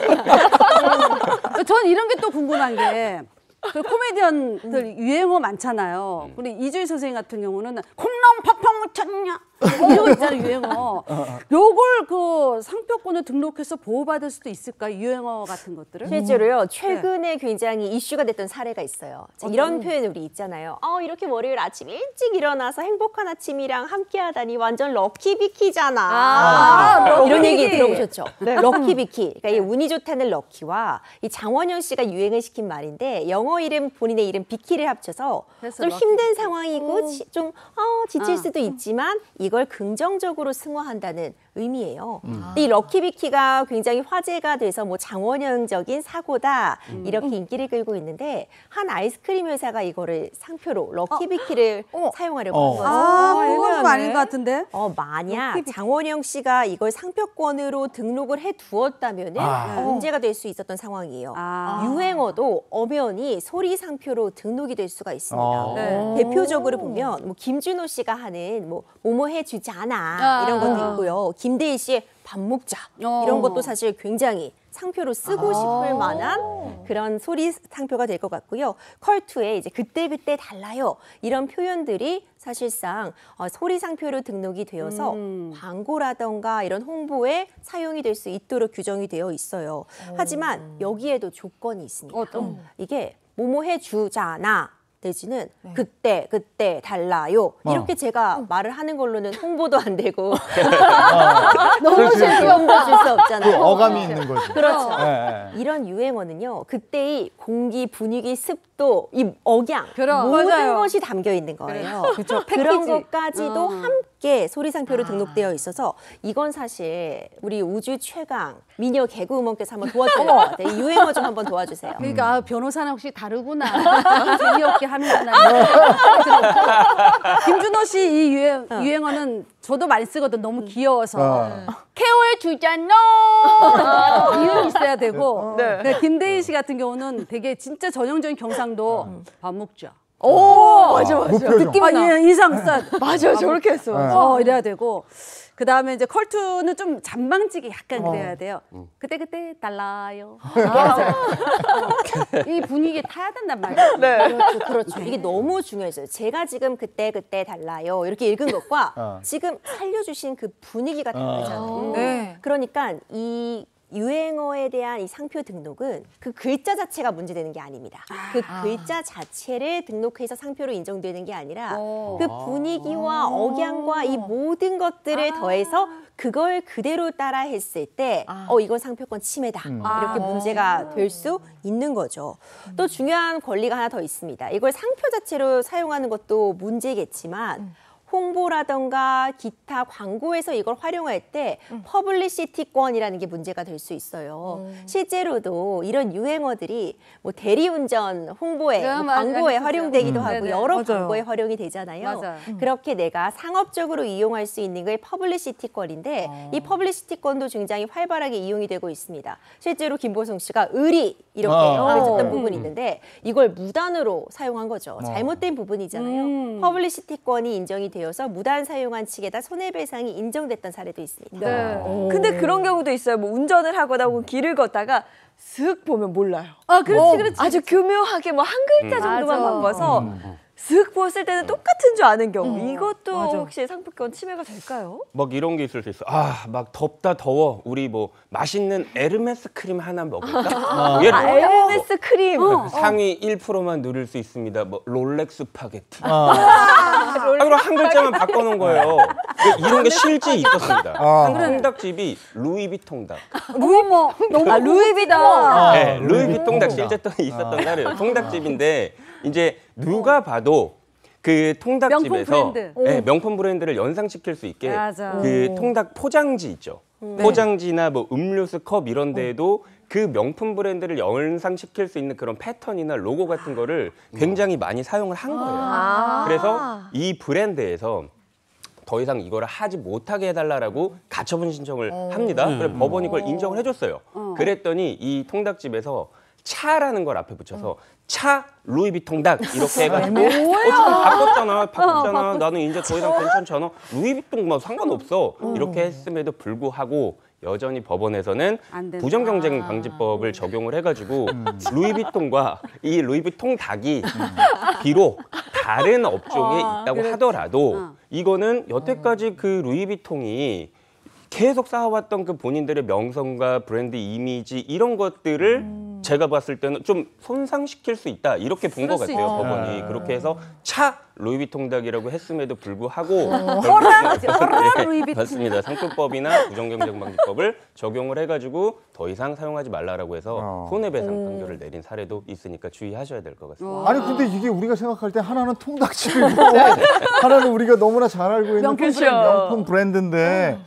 전 이런 게 또 궁금한 게. 그 코미디언들 유행어 많잖아요. 우리 이주희 선생님 같은 경우는 콩나물 팍팍 묻혔냐 이거 있잖아요 유행어. 요걸 그 상표권을 등록해서 보호받을 수도 있을까 유행어 같은 것들을? 실제로요 최근에 굉장히 이슈가 됐던 사례가 있어요. 자, 이런 표현 우리 있잖아요. 이렇게 월요일 아침 일찍 일어나서 행복한 아침이랑 함께하다니 완전 럭키비키잖아. 이런 얘기 들어보셨죠? 럭키비키. 그러니까 이 운이 좋다는 럭키와 이 장원영 씨가 유행을 시킨 말인데 영어 이름 본인의 이름 비키를 합쳐서 좀 힘든 상황이고 좀 지칠 수도 있지만 이걸 긍정적으로 승화한다는 의미예요. 근데 이 럭키비키가 굉장히 화제가 돼서 뭐 장원영적인 사고다 이렇게 인기를 끌고 있는데 한 아이스크림 회사가 이거를 상표로 럭키비키를 사용하려고 한 거죠. 그건 좀 아닌 것 같은데? 만약 장원영 씨가 이걸 상표권으로 등록을 해두었다면 문제가 될 수 있었던 상황이에요. 유행어도 엄연히 소리 상표로 등록이 될 수가 있습니다. 대표적으로 보면 뭐 김준호 씨가 하는 뭐 뭐뭐 해주잖아 이런 것도 있고요. 김대희 씨의 밥 먹자 이런 것도 사실 굉장히 상표로 쓰고 싶을 만한 그런 소리 상표가 될 것 같고요. 컬투에 이제 그때그때 달라요 이런 표현들이 사실상 소리 상표로 등록이 되어서 광고라던가 이런 홍보에 사용이 될 수 있도록 규정이 되어 있어요. 하지만 여기에도 조건이 있습니다. 이게 뭐뭐 해주잖아 내지는 그때 달라요 이렇게 제가 말을 하는 걸로는 홍보도 안 되고 너무 실패험도 줄 수 없잖아요. 그 어감이 있는 거죠. 그렇죠. 이런 유행어는요 그때의 공기, 분위기, 습도, 이 억양 모든 것이 담겨 있는 거예요. 그런 것까지도 함께 소리 상표로 등록되어 있어서 이건 사실 우리 우주 최강 미녀 개그우먼께서 한번 도와줘야 될 것 같아요. 이 유행어 좀 한번 도와주세요. 그러니까 변호사는 혹시 다르구나. 재미없게 하는구나. 김준호 씨 이 유행어는 저도 많이 쓰거든. 너무 귀여워서. 케어해 주잖아. 이름이 있어야 되고. 김대희 씨 같은 경우는 되게 진짜 전형적인 경상도 밥 먹자. 맞아. 느낌이 나. 인상 써. 맞아, 저렇게 했어. 이래야 되고. 그 다음에 이제 컬투는 좀 잔망지게 약간 그래야 돼요. 그때 달라요. 이 분위기에 타야 된단 말이에요. 그렇죠. 이게 너무 중요해요. 제가 지금 그때 달라요 이렇게 읽은 것과 지금 살려주신 그 분위기가 다르잖아요. 그러니까 이 유행어에 대한 이 상표 등록은 그 글자 자체가 문제되는 게 아닙니다. 그 글자 자체를 등록해서 상표로 인정되는 게 아니라 그 분위기와 억양과 이 모든 것들을 더해서 그걸 그대로 따라 했을 때 이건 상표권 침해다. 이렇게 문제가 될 수 있는 거죠. 또 중요한 권리가 하나 더 있습니다. 이걸 상표 자체로 사용하는 것도 문제겠지만 홍보라던가 기타 광고에서 이걸 활용할 때 퍼블리시티권이라는 게 문제가 될 수 있어요. 실제로도 이런 유행어들이 뭐 대리운전 홍보에 뭐 광고에 활용되기도 하고 여러 광고에 활용이 되잖아요. 그렇게 내가 상업적으로 이용할 수 있는 게 퍼블리시티권인데 이 퍼블리시티권도 굉장히 활발하게 이용이 되고 있습니다. 실제로 김보성 씨가 의리 이렇게 외쳤던 부분이 있는데 이걸 무단으로 사용한 거죠. 잘못된 부분이잖아요. 퍼블리시티권이 인정이 되어서 무단 사용한 측에다 손해배상이 인정됐던 사례도 있습니다. 근데 그런 경우도 있어요. 뭐 운전을 하거나 혹은 길을 걷다가 슥 보면 몰라요. 아, 그렇지, 그렇지. 아주 교묘하게 뭐 한 글자 정도만 맞아. 바꿔서 슥 보았을 때는 똑같은 줄 아는 경우. 이것도 맞아. 혹시 상표권 침해가 될까요? 막 이런 게 있을 수 있어. 아, 막 덥다 더워. 우리 뭐 맛있는 에르메스 크림 하나 먹을까? 예를 들어 에르메스 크림. 상위 1%만 누릴 수 있습니다. 뭐 롤렉스 파게티. 그럼 한 글자만 바꿔놓은 거예요. 이런 게 실제 있었습니다. 한 통닭집이 루이비통닭. 루이비통. 네, 루이비통닭 실제 또 있었던 날이에요. 통닭집인데 이제 누가 봐도 그 통닭집에서 명품 브랜드. 네, 명품 브랜드를 연상시킬 수 있게 맞아. 그 통닭 포장지 있죠. 포장지나 뭐 음료수 컵 이런 데에도 그 명품 브랜드를 연상시킬 수 있는 그런 패턴이나 로고 같은 거를 굉장히 많이 사용을 한 거예요. 그래서 이 브랜드에서 더 이상 이거를 하지 못하게 해달라고 가처분 신청을 합니다. 그래서 법원이 그걸 인정을 해줬어요. 그랬더니 이 통닭집에서 차라는 걸 앞에 붙여서 차 루이비통닭 이렇게 해가지고 지금 바꿨잖아. 나는 이제 더 이상 괜찮잖아. 루이비통 뭐 상관없어. 이렇게 했음에도 불구하고 여전히 법원에서는 안 된다. 부정경쟁방지법을 적용을 해가지고 루이비통과 이 루이비통닭이 비록 다른 업종에 있다고 하더라도 이거는 여태까지 그 루이비통이 계속 쌓아왔던 그 본인들의 명성과 브랜드 이미지 이런 것들을 제가 봤을 때는 좀 손상시킬 수 있다 이렇게 본 것 그럴 수 같아요. 있죠. 법원이 그렇게 해서 차 루이비통닭이라고 했음에도 불구하고 어라 네, 루이비통. 맞습니다. 상표법이나 부정경쟁방지법을 적용을 해가지고 더 이상 사용하지 말라라고 해서 손해배상 판결을 내린 사례도 있으니까 주의하셔야 될 것 같습니다. 아니 근데 이게 우리가 생각할 때 하나는 통닭집이고 하나는 우리가 너무나 잘 알고 있는 명품 브랜드인데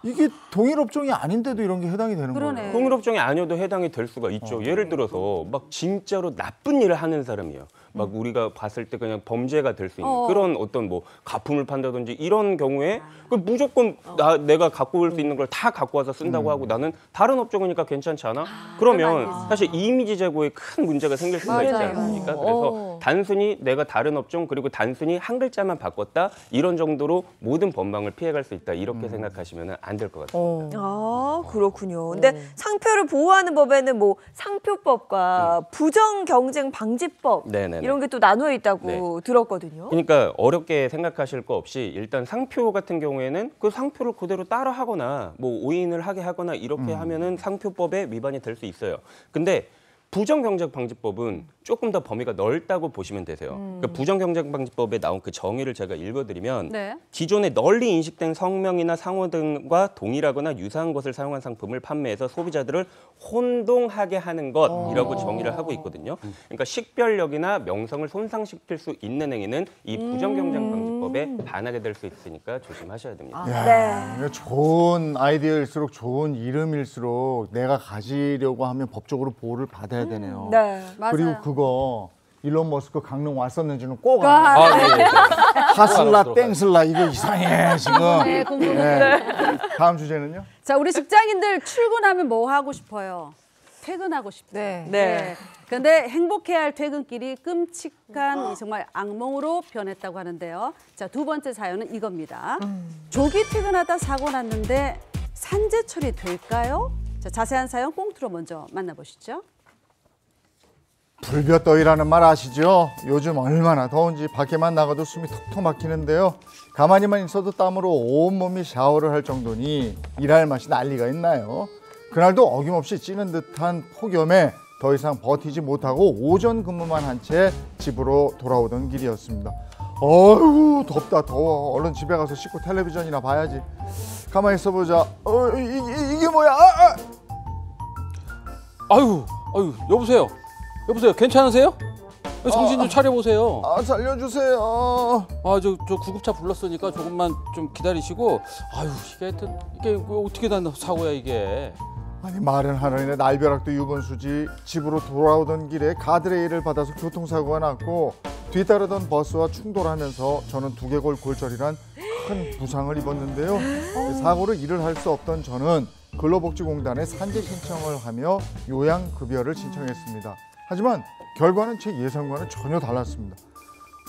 이게 동일 업종이 아닌데도 이런 게 해당이 되는 그러네. 거예요. 동일업종이 아니어도 해당이 될 수가 있죠. 예를 들어서 막 진짜로 나쁜 일을 하는 사람이에요. 막 우리가 봤을 때 그냥 범죄가 될 수 있는 그런 어떤 뭐 가품을 판다든지 이런 경우에 그 무조건 내가 갖고 올 수 있는 걸 다 갖고 와서 쓴다고 하고 나는 다른 업종이니까 괜찮지 않아? 그러면 사실 이미지 제고에 큰 문제가 생길 수가 있지 않습니까? 그래서 단순히 내가 다른 업종 그리고 단순히 한 글자만 바꿨다 이런 정도로 모든 법망을 피해갈 수 있다 이렇게 생각하시면 안 될 것 같습니다. 아, 그렇군요. 근데 상표를 보호하는 법에는 뭐 상표법과 부정경쟁방지법 네네네. 이런 게 또 나누어 있다고 들었거든요. 그러니까 어렵게 생각하실 거 없이 일단 상표 같은 경우에는 그 상표를 그대로 따라 하거나 뭐 오인을 하게 하거나 이렇게 하면은 상표법에 위반이 될 수 있어요. 근데 부정경쟁방지법은 조금 더 범위가 넓다고 보시면 되세요. 그러니까 부정경쟁방지법에 나온 그 정의를 제가 읽어드리면 네. 기존에 널리 인식된 성명이나 상호 등과 동일하거나 유사한 것을 사용한 상품을 판매해서 소비자들을 혼동하게 하는 것이라고 정의를 하고 있거든요. 그러니까 식별력이나 명성을 손상시킬 수 있는 행위는 이 부정경쟁방지법에 반하게 될 수 있으니까 조심하셔야 됩니다. 이거 좋은 아이디어일수록 좋은 이름일수록 내가 가지려고 하면 법적으로 보호를 받아야 되네요. 네. 맞아요. 그리고 그거 일론 머스크 강릉 왔었는지는 꼭 네. 하슬라 땡슬라 이거 이상해 지금. 네, 궁금해. 네. 다음 주제는요? 자, 우리 직장인들 출근하면 뭐 하고 싶어요? 퇴근하고 싶죠. 네. 그런데 행복해야 할 퇴근길이 끔찍한 정말 악몽으로 변했다고 하는데요. 자, 두 번째 사연은 이겁니다. 조기 퇴근하다 사고 났는데 산재 처리될까요? 자, 자세한 사연 꽁트로 먼저 만나보시죠. 불볕더위라는 말 아시죠? 요즘 얼마나 더운지 밖에만 나가도 숨이 턱턱 막히는데요. 가만히만 있어도 땀으로 온몸이 샤워를 할 정도니 일할 맛이 난리가 있나요? 그날도 어김없이 찌는 듯한 폭염에 더 이상 버티지 못하고 오전 근무만 한 채 집으로 돌아오던 길이었습니다. 어휴 덥다 더워. 얼른 집에 가서 씻고 텔레비전이나 봐야지. 가만히 있어보자. 이게 뭐야? 아유, 여보세요. 괜찮으세요? 정신 좀 차려보세요. 살려주세요. 저 구급차 불렀으니까 조금만 좀 기다리시고. 아유, 이게 어떻게 난 사고야 이게. 아니 말은 하느니 날벼락도 유분수지. 집으로 돌아오던 길에 가드레일을 받아서 교통사고가 났고 뒤따르던 버스와 충돌하면서 저는 두개골 골절이란 큰 부상을 입었는데요. 사고로 일을 할 수 없던 저는 근로복지공단에 산재 신청을 하며 요양급여를 신청했습니다. 하지만 결과는 제 예상과는 전혀 달랐습니다.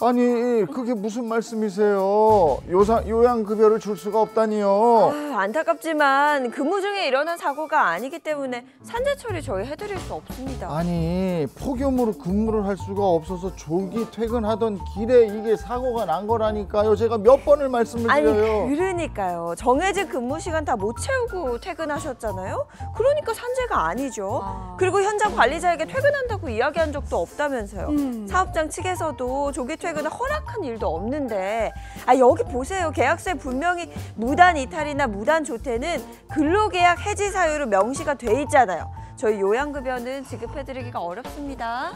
아니 그게 무슨 말씀이세요? 요양급여를 줄 수가 없다니요. 아, 안타깝지만 근무 중에 일어난 사고가 아니기 때문에 산재 처리 저희 해드릴 수 없습니다. 아니 폭염으로 근무를 할 수가 없어서 조기 퇴근하던 길에 이게 사고가 난 거라니까요. 제가 몇 번을 말씀을 드려요. 아니 그러니까요. 정해진 근무 시간 다 못 채우고 퇴근하셨잖아요. 그러니까 산재가 아니죠. 그리고 현장 관리자에게 퇴근한다고 이야기한 적도 없다면서요. 사업장 측에서도 조기 퇴근을 허락한 일도 없는데 여기 보세요. 계약서에 분명히 무단 이탈이나 무단 조퇴는 근로계약 해지 사유로 명시가 돼 있잖아요. 저희 요양급여는 지급해드리기가 어렵습니다.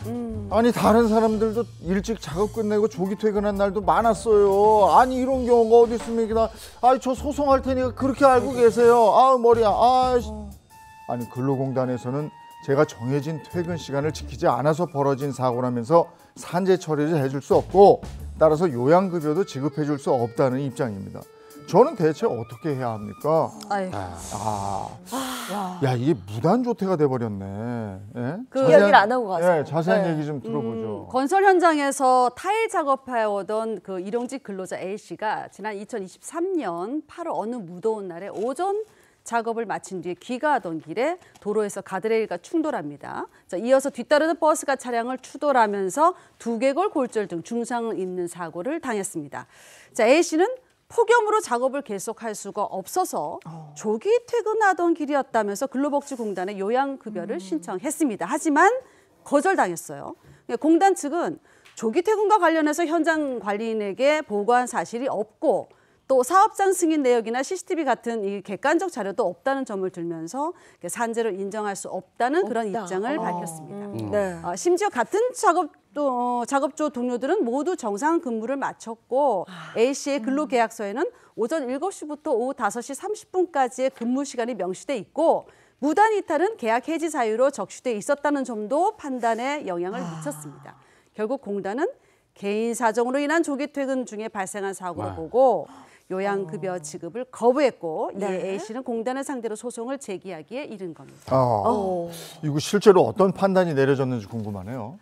아니 다른 사람들도 일찍 작업 끝내고 조기 퇴근한 날도 많았어요. 아니 이런 경우가 어디 있습니까? 저 소송할 테니까 그렇게 알고 계세요. 머리야. 아니 근로공단에서는 제가 정해진 퇴근 시간을 지키지 않아서 벌어진 사고라면서 산재 처리를 해줄 수 없고 따라서 요양급여도 지급해줄 수 없다는 입장입니다. 저는 대체 어떻게 해야 합니까? 야 이게 무단조퇴가 돼버렸네. 예? 그 이야기를 안 하고 가세요. 자세한 얘기 좀 들어보죠. 건설 현장에서 타일 작업해오던 그 일용직 근로자 A씨가 지난 2023년 8월 어느 무더운 날에 오전 작업을 마친 뒤에 귀가하던 길에 도로에서 가드레일과 충돌합니다. 이어서 뒤따르는 버스가 차량을 추돌하면서 두개골 골절 등 중상을 입는 사고를 당했습니다. A씨는 폭염으로 작업을 계속할 수가 없어서 조기 퇴근하던 길이었다면서 근로복지공단에 요양급여를 신청했습니다. 하지만 거절당했어요. 공단 측은 조기 퇴근과 관련해서 현장 관리인에게 보고한 사실이 없고 또 사업장 승인 내역이나 CCTV 같은 이 객관적 자료도 없다는 점을 들면서 산재를 인정할 수 없다는 그런 입장을 밝혔습니다. 네. 심지어 같은 작업조 동료들은 모두 정상 근무를 마쳤고 A씨의 근로계약서에는 오전 7시부터 오후 5시 30분까지의 근무 시간이 명시돼 있고 무단 이탈은 계약 해지 사유로 적시돼 있었다는 점도 판단에 영향을 미쳤습니다. 결국 공단은 개인 사정으로 인한 조기 퇴근 중에 발생한 사고로 보고 요양급여 지급을 거부했고 이에 A씨는 공단을 상대로 소송을 제기하기에 이른 겁니다. 이거 실제로 어떤 판단이 내려졌는지 궁금하네요.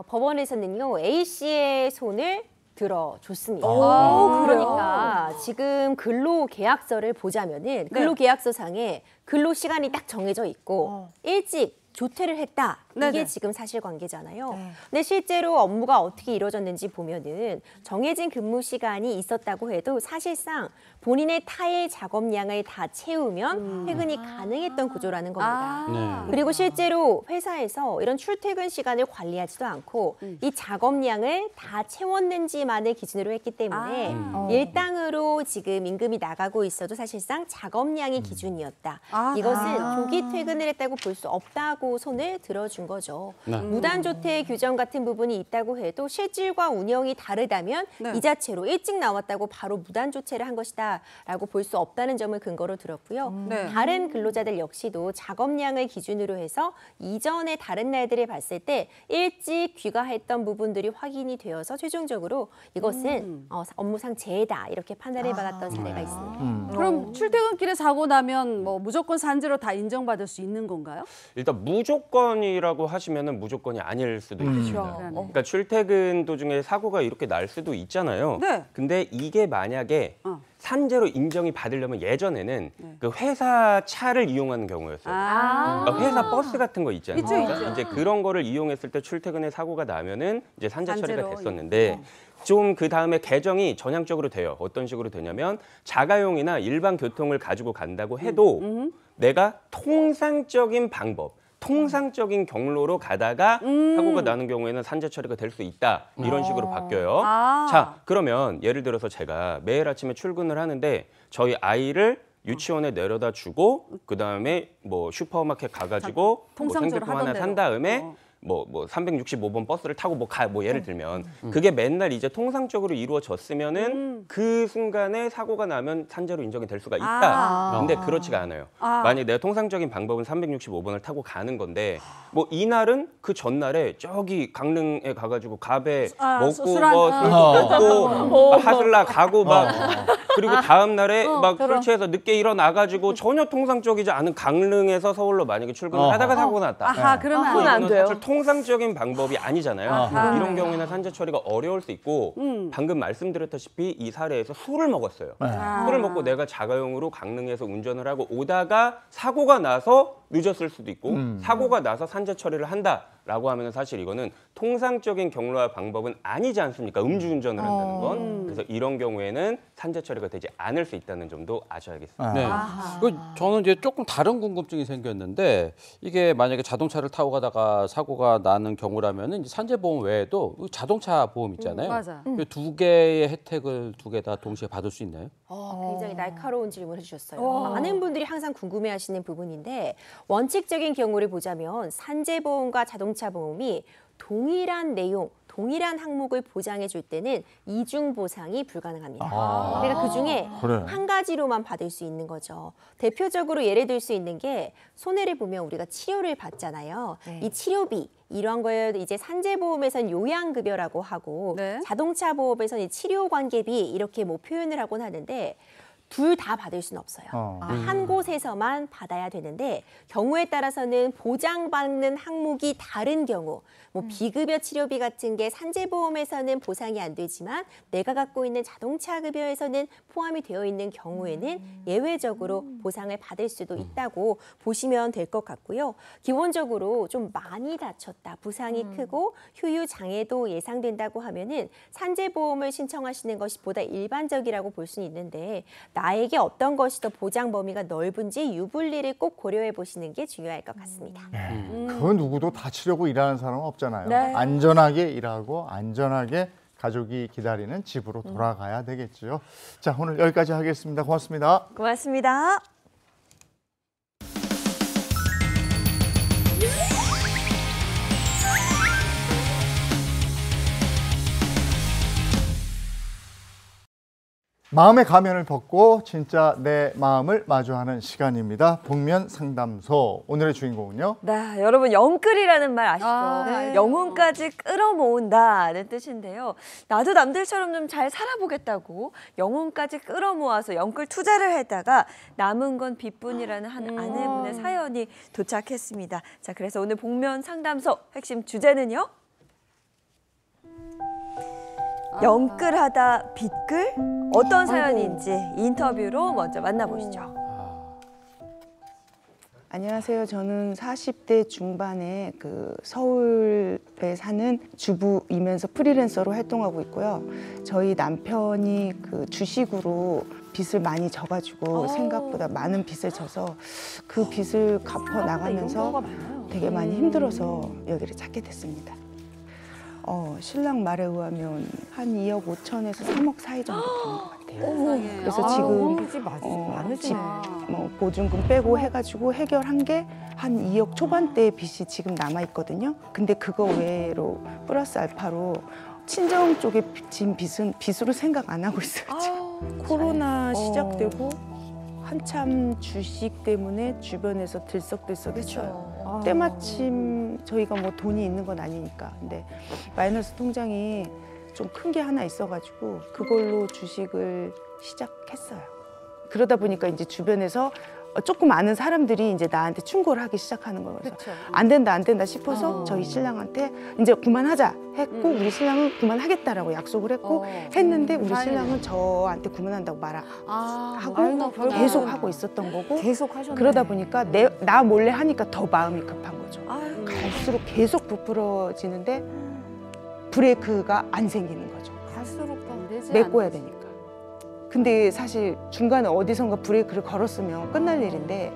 법원에서는요 A씨의 손을 들어줬습니다. 그래요? 그러니까 지금 근로계약서를 보자면은 근로계약서상에 근로시간이 딱 정해져 있고 일찍 조퇴를 했다. 이게 지금 사실관계잖아요. 근데 실제로 업무가 어떻게 이루어졌는지 보면은 정해진 근무 시간이 있었다고 해도 사실상 본인의 타일 작업량을 다 채우면 퇴근이 가능했던 구조라는 겁니다. 그리고 실제로 회사에서 이런 출퇴근 시간을 관리하지도 않고 이 작업량을 다 채웠는지만을 기준으로 했기 때문에 일당으로 지금 임금이 나가고 있어도 사실상 작업량이 기준이었다. 이것은 조기 퇴근을 했다고 볼 수 없다고 손을 들어준 거죠. 무단조퇴 규정 같은 부분이 있다고 해도 실질과 운영이 다르다면 이 자체로 일찍 나왔다고 바로 무단조퇴를 한 것이다 라고 볼 수 없다는 점을 근거로 들었고요. 다른 근로자들 역시도 작업량을 기준으로 해서 이전에 다른 날들을 봤을 때 일찍 귀가했던 부분들이 확인이 되어서 최종적으로 이것은 업무상 재해다 이렇게 판단을 받았던 사례가 있습니다. 그럼 출퇴근길에 사고 나면 뭐 무조건 산재로 다 인정받을 수 있는 건가요? 일단 무조건이라고 하시면은 무조건이 아닐 수도 있습니다. 그러니까 출퇴근 도중에 사고가 이렇게 날 수도 있잖아요. 근데 이게 만약에 산재로 인정이 받으려면 예전에는 그 회사 차를 이용하는 경우였어요. 그러니까 회사 버스 같은 거 있잖아요. 그러니까 이제 그런 거를 이용했을 때 출퇴근에 사고가 나면은 이제 산재 처리가 됐었는데 좀 그 다음에 개정이 전향적으로 돼요. 어떤 식으로 되냐면 자가용이나 일반 교통을 가지고 간다고 해도 내가 통상적인 방법, 통상적인 경로로 가다가 사고가 나는 경우에는 산재 처리가 될 수 있다. 이런 식으로 바뀌어요. 자, 그러면 예를 들어서 제가 매일 아침에 출근을 하는데 저희 아이를 유치원에 내려다 주고 그다음에 뭐 슈퍼마켓 가가지고 뭐 생필품 하나 산 다음에 뭐 365번 버스를 타고 뭐 예를 들면 그게 맨날 이제 통상적으로 이루어졌으면은 그 순간에 사고가 나면 산재로 인정이 될 수가 있다. 근데 그렇지가 않아요. 만약에 내가 통상적인 방법은 365번을 타고 가는 건데 뭐 이날은 그 전날에 저기 강릉에 가가지고 가베 먹고 술도 먹고 하슬라 가고 막 그리고 다음 날에 막 술 취해서 늦게 일어나가지고 전혀 통상적이지 않은 강릉에서 서울로 만약에 출근을 하다가 사고가 났다. 그러면 안 돼요. 통상적인 방법이 아니잖아요. 아하. 이런 경우에는 산재 처리가 어려울 수 있고 방금 말씀드렸다시피 이 사례에서 술을 먹었어요. 술을 먹고 내가 자가용으로 강릉에서 운전을 하고 오다가 사고가 나서 늦었을 수도 있고 사고가 나서 산재 처리를 한다라고 하면 사실 이거는 통상적인 경로와 방법은 아니지 않습니까? 음주운전을 한다는 건. 그래서 이런 경우에는 산재 처리가 되지 않을 수 있다는 점도 아셔야겠습니다. 네. 저는 이제 조금 다른 궁금증이 생겼는데 이게 만약에 자동차를 타고 가다가 사고가 나는 경우라면 이제 산재보험 외에도 자동차 보험 있잖아요. 맞아. 그 두 개의 혜택을 두 개 다 동시에 받을 수 있나요? 굉장히 날카로운 질문을 해주셨어요. 많은 분들이 항상 궁금해하시는 부분인데 원칙적인 경우를 보자면 산재보험과 자동차 보험이 동일한 내용, 동일한 항목을 보장해 줄 때는 이중 보상이 불가능합니다. 그러니까 그중에 그래. 한 가지로만 받을 수 있는 거죠. 대표적으로 예를 들 수 있는 게 손해를 보면 우리가 치료를 받잖아요. 이 치료비 이런 거에 이제 산재보험에서는 요양급여라고 하고 네. 자동차 보험에서는 이 치료관계비 이렇게 뭐 표현을 하곤 하는데 둘 다 받을 수는 없어요. 한 곳에서만 받아야 되는데 경우에 따라서는 보장받는 항목이 다른 경우 뭐 비급여 치료비 같은 게 산재보험에서는 보상이 안 되지만 내가 갖고 있는 자동차 급여에서는 포함이 되어 있는 경우에는 예외적으로 보상을 받을 수도 있다고 보시면 될 것 같고요. 기본적으로 좀 많이 다쳤다, 부상이 크고 휴유 장애도 예상된다고 하면은 산재보험을 신청하시는 것이 보다 일반적이라고 볼 수는 있는데 나에게 어떤 것이 더 보장 범위가 넓은지 유불리를 꼭 고려해 보시는 게 중요할 것 같습니다. 그 누구도 다치려고 일하는 사람은 없잖아요. 네. 안전하게 일하고 안전하게 가족이 기다리는 집으로 돌아가야 되겠죠. 자, 오늘 여기까지 하겠습니다. 고맙습니다. 고맙습니다. 마음의 가면을 벗고 진짜 내 마음을 마주하는 시간입니다. 복면 상담소. 오늘의 주인공은요. 네, 여러분 영끌이라는 말 아시죠? 네. 영혼까지 끌어모은다는 뜻인데요. 나도 남들처럼 좀 잘 살아보겠다고 영혼까지 끌어모아서 영끌 투자를 했다가 남은 건 빚뿐이라는 한 아내분의 사연이 도착했습니다. 자, 그래서 오늘 복면 상담소 핵심 주제는요. 영끌하다 빚끌? 어떤 사연인지 인터뷰로 먼저 만나보시죠. 안녕하세요. 저는 40대 중반에 서울에 사는 주부이면서 프리랜서로 활동하고 있고요. 저희 남편이 주식으로 빚을 많이 져가지고 생각보다 많은 빚을 져서 그 빚을 갚아 나가면서 되게 많이 힘들어서 여기를 찾게 됐습니다. 신랑 말에 의하면 한 2억 5천에서 3억 사이 정도 되는 것 같아요. 그래서 지금 집 보증금 빼고 해가지고 해결한 게 한 2억 초반대의 빚이 지금 남아 있거든요. 근데 그거 외로 플러스 알파로 친정 쪽에 진 빚은 빚으로 생각 안 하고 있어요. 지금. 코로나 시작되고 한참 주식 때문에 주변에서 들썩들썩했어요. 때마침 저희가 뭐 돈이 있는 건 아니니까. 근데 마이너스 통장이 좀 큰 게 하나 있어가지고 그걸로 주식을 시작했어요. 그러다 보니까 이제 주변에서 조금 아는 사람들이 이제 나한테 충고를 하기 시작하는 거예요. 그래서 안 된다 싶어서 저희 신랑한테 이제 그만하자 했고 우리 신랑은 그만하겠다라고 약속을 했고 했는데 우리 신랑은 저한테 그만한다고 말하고 계속 하고 있었던 거고 계속 하셨네. 그러다 보니까 나 몰래 하니까 더 마음이 급한 거죠. 갈수록 계속 부풀어지는데 브레이크가 안 생기는 거죠. 갈수록 메꿔야 되니까. 근데 사실 중간에 어디선가 브레이크를 걸었으면 끝날 일인데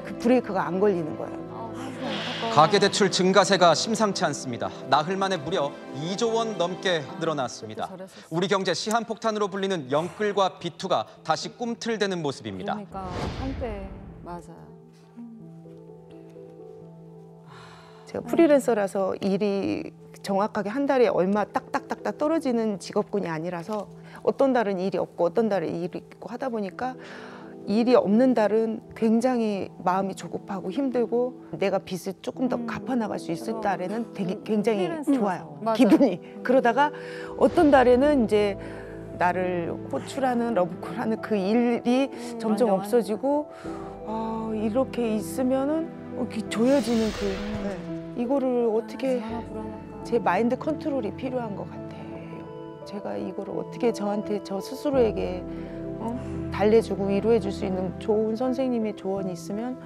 그 브레이크가 안 걸리는 거예요. 가계대출 증가세가 심상치 않습니다. 나흘 만에 무려 2조 원 넘게 늘어났습니다. 우리 경제 시한폭탄으로 불리는 영끌과 비투가 다시 꿈틀대는 모습입니다. 그러니까 한때 맞아요. 제가 프리랜서라서 일이 정확하게 한 달에 얼마 딱딱딱딱 떨어지는 직업군이 아니라서 어떤 달은 일이 없고 어떤 달은 일이 있고 하다 보니까 일이 없는 달은 굉장히 마음이 조급하고 힘들고 내가 빚을 조금 더 갚아나갈 수 있을 달에는 되게 굉장히 좋아요. 기분이. 그러다가 어떤 달에는 이제 나를 호출하는 러브콜하는 그 일이 점점 없어지고 이렇게 있으면은 조여지는 이거를 어떻게 제 마인드 컨트롤이 필요한 것 같아요. 제가 이거를 어떻게 저한테 저 스스로에게 달래주고 위로해줄 수 있는 좋은 선생님의 조언이 있으면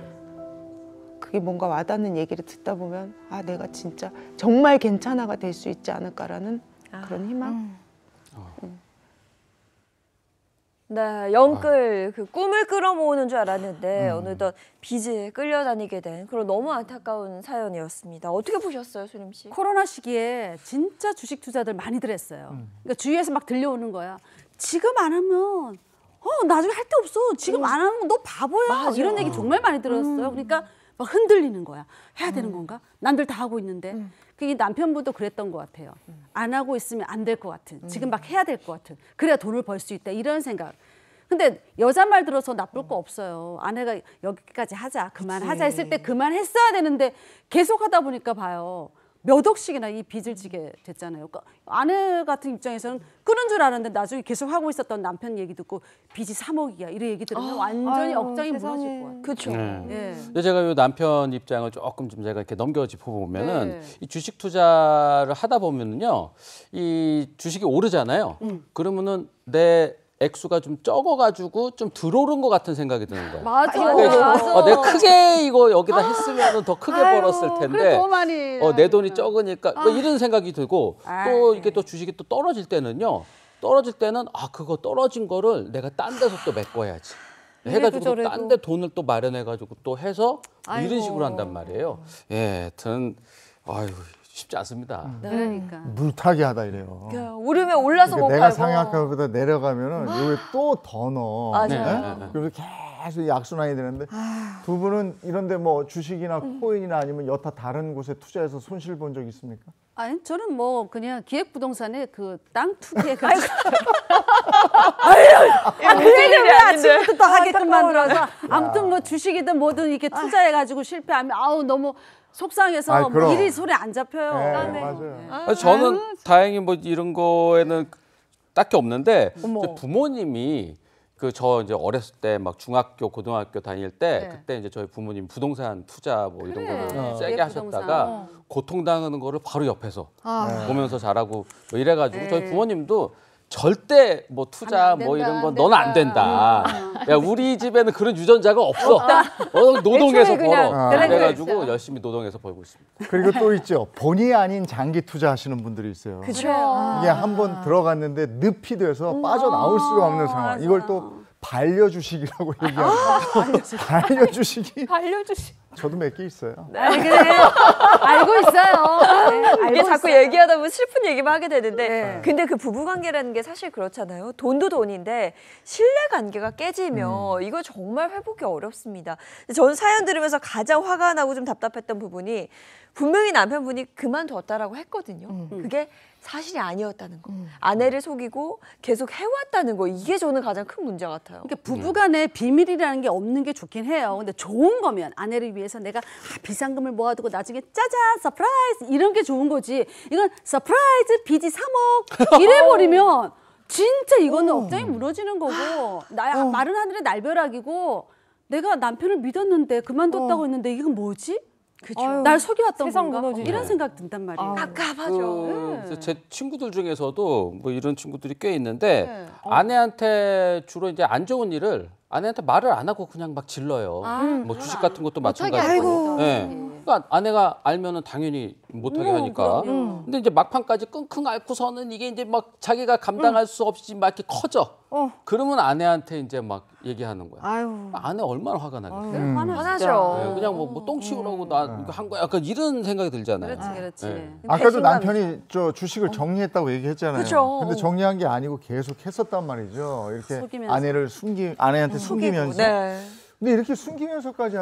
그게 뭔가 와닿는 얘기를 듣다 보면 아 내가 진짜 정말 괜찮아가 될 수 있지 않을까라는 그런 희망. 네, 영끌 그 꿈을 끌어모으는 줄 알았는데 어느덧 빚에 끌려다니게 된 그런 너무 안타까운 사연이었습니다. 어떻게 보셨어요, 수림 씨? 코로나 시기에 진짜 주식 투자들 많이들 했어요. 그러니까 주위에서 막 들려오는 거야. 지금 안 하면 나중에 할 데 없어. 지금 안 하면 너 바보야. 맞아. 이런 얘기 정말 많이 들었어요. 그러니까 막 흔들리는 거야. 해야 되는 건가? 남들 다 하고 있는데. 그 남편분도 그랬던 것 같아요. 안 하고 있으면 안 될 것 같은. 지금 막 해야 될 것 같은. 그래야 돈을 벌 수 있다. 이런 생각. 근데 여자 말 들어서 나쁠 거 없어요. 아내가 여기까지 하자. 그만하자 했을 때 그만했어야 되는데 계속 하다 보니까 봐요. 몇 억씩이나 이 빚을 지게 됐잖아요. 그러니까 아내 같은 입장에서는 끊은 줄 알았는데 나중에 계속 하고 있었던 남편 얘기 듣고 빚이 3억이야. 이런 얘기 들으면 완전히 억장이 무너질 거야. 그렇죠. 네. 근데 제가 이 남편 입장을 조금 좀 제가 이렇게 넘겨짚어 보면은 이 주식 투자를 하다 보면은요, 이 주식이 오르잖아요. 그러면은 내 액수가 좀 적어가지고 좀 들어오른 것 같은 생각이 드는 거예요. 맞아. 내가 크게 이거 여기다 했으면 더 크게 벌었을 텐데 내 돈이 적으니까 뭐 이런 생각이 들고 또 이게 또 주식이 또 떨어질 때는요. 떨어질 때는 그거 떨어진 거를 내가 딴 데서 또 메꿔야지. 해가지고 딴 데 돈을 또 마련해가지고 또 해서 이런 식으로 한단 말이에요. 예, 하여튼 쉽지 않습니다. 그러니까. 물타기 하다 이래요. 오르면 올라서 못 내가 팔고. 상향한 것보다 내려가면은 여기 또 더 넣어. 맞아요. 네? 그래서 계속 약순환이 되는데 두 분은 이런데 뭐 주식이나 코인이나 아니면 여타 다른 곳에 투자해서 손실 본 적 있습니까? 아니 저는 뭐 그냥 기획부동산에 그 땅 투기해가지고 그 얘기를 왜 아침부터 또 하게끔 만들어서 아무튼 뭐 주식이든 뭐든 이렇게 투자해가지고 실패하면 너무 속상해서 뭐 일이 손에 안 잡혀요. 네, 맞아요. 저는 다행히 뭐 이런 거에는 딱히 없는데 제 부모님이 저 이제 어렸을 때 막 중학교, 고등학교 다닐 때 그때 이제 저희 부모님 부동산 투자 뭐 이런 거를 세게 하셨다가 고통당하는 거를 바로 옆에서 보면서 자라고 뭐 이래가지고 저희 부모님도 절대 뭐 투자 뭐 이런 건 넌 안 된다. 야 우리 집에는 그런 유전자가 없어. 노동해서 벌어. 그래가지고 열심히 노동해서 벌고 있습니다. 그리고 또 있죠. 본의 아닌 장기 투자하시는 분들이 있어요. 그렇죠. 이게 한번 들어갔는데 늪이 돼서 빠져나올 수가 없는 상황. 이걸 또 반려주식이라고 얘기합니다. 반려주식이. 저도 몇 개 있어요. 알고 있어요. 이게 자꾸 얘기하다 보면 슬픈 얘기만 하게 되는데 근데 그 부부관계라는 게 사실 그렇잖아요. 돈도 돈인데 신뢰관계가 깨지면 이거 정말 회복이 어렵습니다. 저는 사연 들으면서 가장 화가 나고 좀 답답했던 부분이 분명히 남편분이 그만뒀다라고 했거든요. 그게 사실이 아니었다는 거. 아내를 속이고 계속 해왔다는 거. 이게 저는 가장 큰 문제 같아요. 그러니까 부부간에 비밀이라는 게 없는 게 좋긴 해요. 근데 좋은 거면 아내를 위해서 내가 비상금을 모아두고 나중에 짜잔 서프라이즈 이런 게 좋은 거지. 이건 서프라이즈 빚이 3억 이래버리면 진짜 이거는 억장이 무너지는 거고 마른 하늘의 날벼락이고 내가 남편을 믿었는데 그만뒀다고 했는데 이건 뭐지? 그렇죠. 날 속여왔던 건가? 이런 생각 든단 말이에요. 깝깝하죠. 제 친구들 중에서도 뭐 이런 친구들이 꽤 있는데 아내한테 주로 이제 안 좋은 일을 아내한테 말을 안 하고 그냥 막 질러요. 뭐 주식 같은 것도 마찬가지고. 그러니까 아내가 알면은 당연히 못하게 하니까. 근데 이제 막판까지 끙끙 앓고서는 이게 이제 막 자기가 감당할 수 없이 막 이렇게 커져. 그러면 아내한테 이제 막 얘기하는 거야. 아내 얼마나 화가 나겠어요. 화나죠. 그냥 뭐 똥 치우라고 나 이거 한 거야. 약간 이런 생각이 들잖아요. 그렇지. 아까도 남편이 저 주식을 정리했다고 얘기했잖아요. 그쵸. 근데 정리한 게 아니고 계속 했었단 말이죠. 이렇게 속이면서. 아내한테 숨기면서. 네. 근데 이렇게 숨기면서까지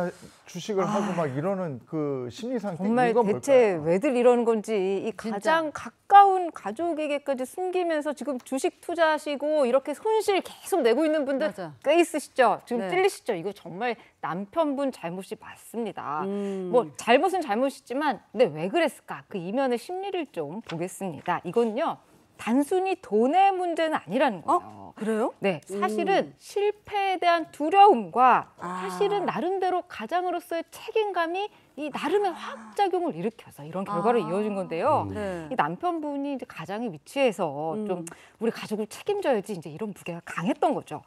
주식을 하고 막 이러는 그 심리 상태 정말 이유가 대체 뭘까요? 왜들 이러는 건지 이 가장 가까운 가족에게까지 숨기면서 지금 주식 투자하시고 이렇게 손실 계속 내고 있는 분들 꽤 있으시죠? 지금 찔리시죠? 이거 정말 남편분 잘못이 맞습니다. 뭐 잘못은 잘못이지만 근데 왜 그랬을까? 그 이면의 심리를 좀 보겠습니다. 이건요. 단순히 돈의 문제는 아니라는 거예요. 그래요? 네, 사실은 실패에 대한 두려움과 사실은 나름대로 가장으로서의 책임감이 이 나름의 화학작용을 일으켜서 이런 결과로 이어진 건데요. 네. 이 남편분이 이제 가장의 위치에서 좀 우리 가족을 책임져야지 이제 이런 무게가 강했던 거죠.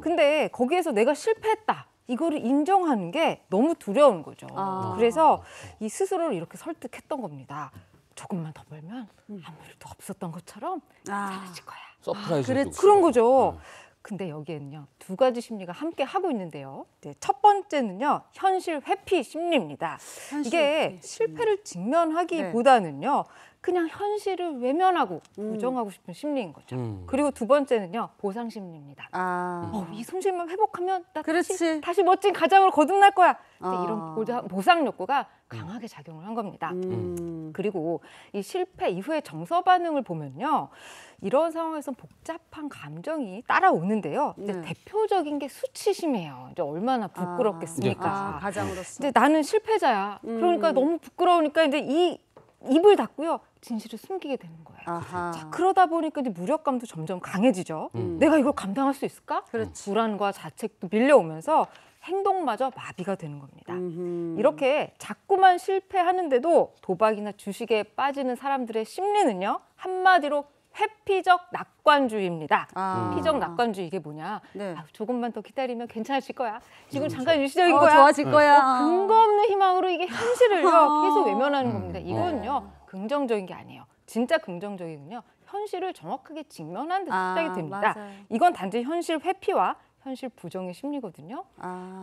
근데 거기에서 내가 실패했다. 이거를 인정하는 게 너무 두려운 거죠. 그래서 이 스스로를 이렇게 설득했던 겁니다. 조금만 더 벌면 아무 일도 없었던 것처럼 사라질 거야. 서프라이즈. 그런 거죠. 근데 여기에는요, 두 가지 심리가 함께 하고 있는데요. 네, 첫 번째는요, 현실 회피 심리입니다. 이게 실패를 직면하기보다는요, 그냥 현실을 외면하고 부정하고 싶은 심리인 거죠. 그리고 두 번째는요, 보상 심리입니다. 이 손실만 회복하면 나 다시 멋진 가장으로 거듭날 거야. 이런 보상 욕구가 강하게 작용을 한 겁니다. 그리고 이 실패 이후의 정서 반응을 보면요, 이런 상황에서 복잡한 감정이 따라오는데요. 이제 대표적인 게 수치심이에요. 이제 얼마나 부끄럽겠습니까? 가장으로서. 이제 나는 실패자야. 그러니까 너무 부끄러우니까 이제 이 입을 닫고요, 진실을 숨기게 되는 거예요. 자, 그러다 보니까 이제 무력감도 점점 강해지죠. 내가 이걸 감당할 수 있을까? 불안과 자책도 밀려오면서 행동마저 마비가 되는 겁니다. 이렇게 자꾸만 실패하는데도 도박이나 주식에 빠지는 사람들의 심리는요, 한마디로 회피적 낙관주의입니다. 회피적 낙관주의 이게 뭐냐? 조금만 더 기다리면 괜찮아질 거야. 지금 잠깐 일시적인 거야. 좋아질 거야. 근거 없는 희망으로 이게 현실을요 계속 외면하는 겁니다. 이건요 긍정적인 게 아니에요. 진짜 긍정적이군요. 현실을 정확하게 직면한 데 시작이 됩니다. 이건 단지 현실 회피와 현실 부정의 심리거든요.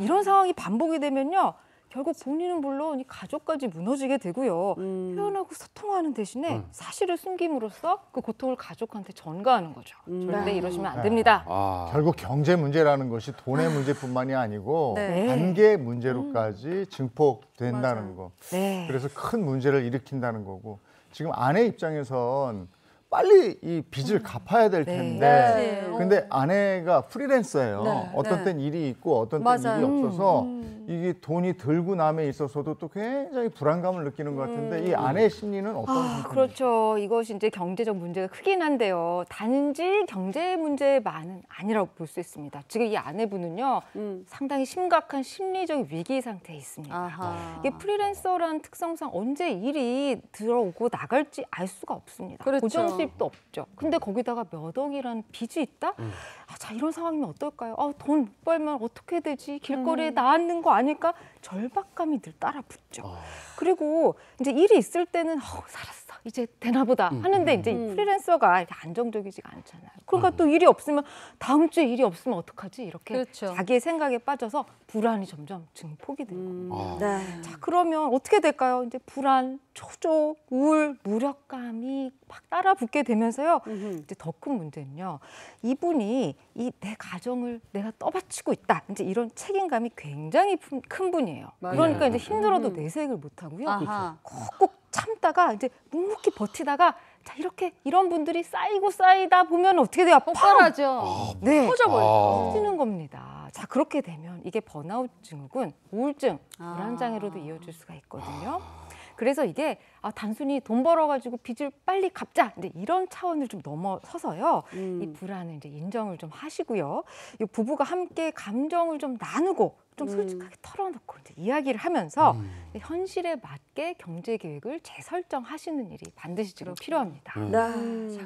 이런 상황이 반복이 되면요, 결국 본인은 물론 이 가족까지 무너지게 되고요. 표현하고 소통하는 대신에 사실을 숨김으로써 그 고통을 가족한테 전가하는 거죠. 절대 이러시면 안 됩니다. 결국 경제 문제라는 것이 돈의 문제뿐만이 아니고 관계 문제로까지 증폭된다는 거. 그래서 큰 문제를 일으킨다는 거고, 지금 아내 입장에선 빨리 이 빚을 갚아야 될 텐데 근데 아내가 프리랜서예요. 어떤 땐 일이 있고 어떤 땐 일이 없어서 이게 돈이 들고 남에 있어서도 또 굉장히 불안감을 느끼는 것 같은데 이 아내의 심리는 어떤 상태입니까? 그렇죠. 이것이 이제 경제적 문제가 크긴 한데요. 단지 경제 문제만은 아니라고 볼 수 있습니다. 지금 이 아내분은요, 상당히 심각한 심리적 위기 상태에 있습니다. 이게 프리랜서라는 특성상 언제 일이 들어오고 나갈지 알 수가 없습니다. 고정 수입도 없죠. 근데 거기다가 몇 억이라는 빚이 있다? 자, 이런 상황이면 어떨까요? 돈 못 벌면 어떻게 되지? 길거리에 나앉는 거 아닐까? 절박감이 늘 따라 붙죠. 그리고 이제 일이 있을 때는 살았어. 이제 되나 보다 하는데 이제 이 프리랜서가 이렇게 안정적이지가 않잖아요. 그러니까 또 일이 없으면 다음 주에 일이 없으면 어떡하지? 이렇게 자기의 생각에 빠져서 불안이 점점 증폭이 되는 겁니다. 자, 그러면 어떻게 될까요? 이제 불안, 초조, 우울, 무력감이 막 따라 붙게 되면서요. 이제 더 큰 문제는요, 이분이 이 내 가정을 내가 떠받치고 있다. 이제 이런 책임감이 굉장히 큰 분이에요. 그러니까 이제 힘들어도 내색을 못 하고요. 꼭 참다가 이제 묵묵히 버티다가, 자, 이런 분들이 쌓이고 쌓이다 보면 어떻게 돼요? 폭발하죠. 터져버려요. 터지는 겁니다. 자, 그렇게 되면 이게 번아웃 증후군, 우울증, 불안장애로도 이어질 수가 있거든요. 그래서 이게 단순히 돈 벌어가지고 빚을 빨리 갚자, 이제 이런 차원을 좀 넘어서서요. 이 불안을 이제 인정을 좀 하시고요. 이 부부가 함께 감정을 좀 나누고 좀 솔직하게 털어놓고 이제 이야기를 하면서 현실에 맞게 경제 계획을 재설정하시는 일이 반드시 지금 필요합니다. 자,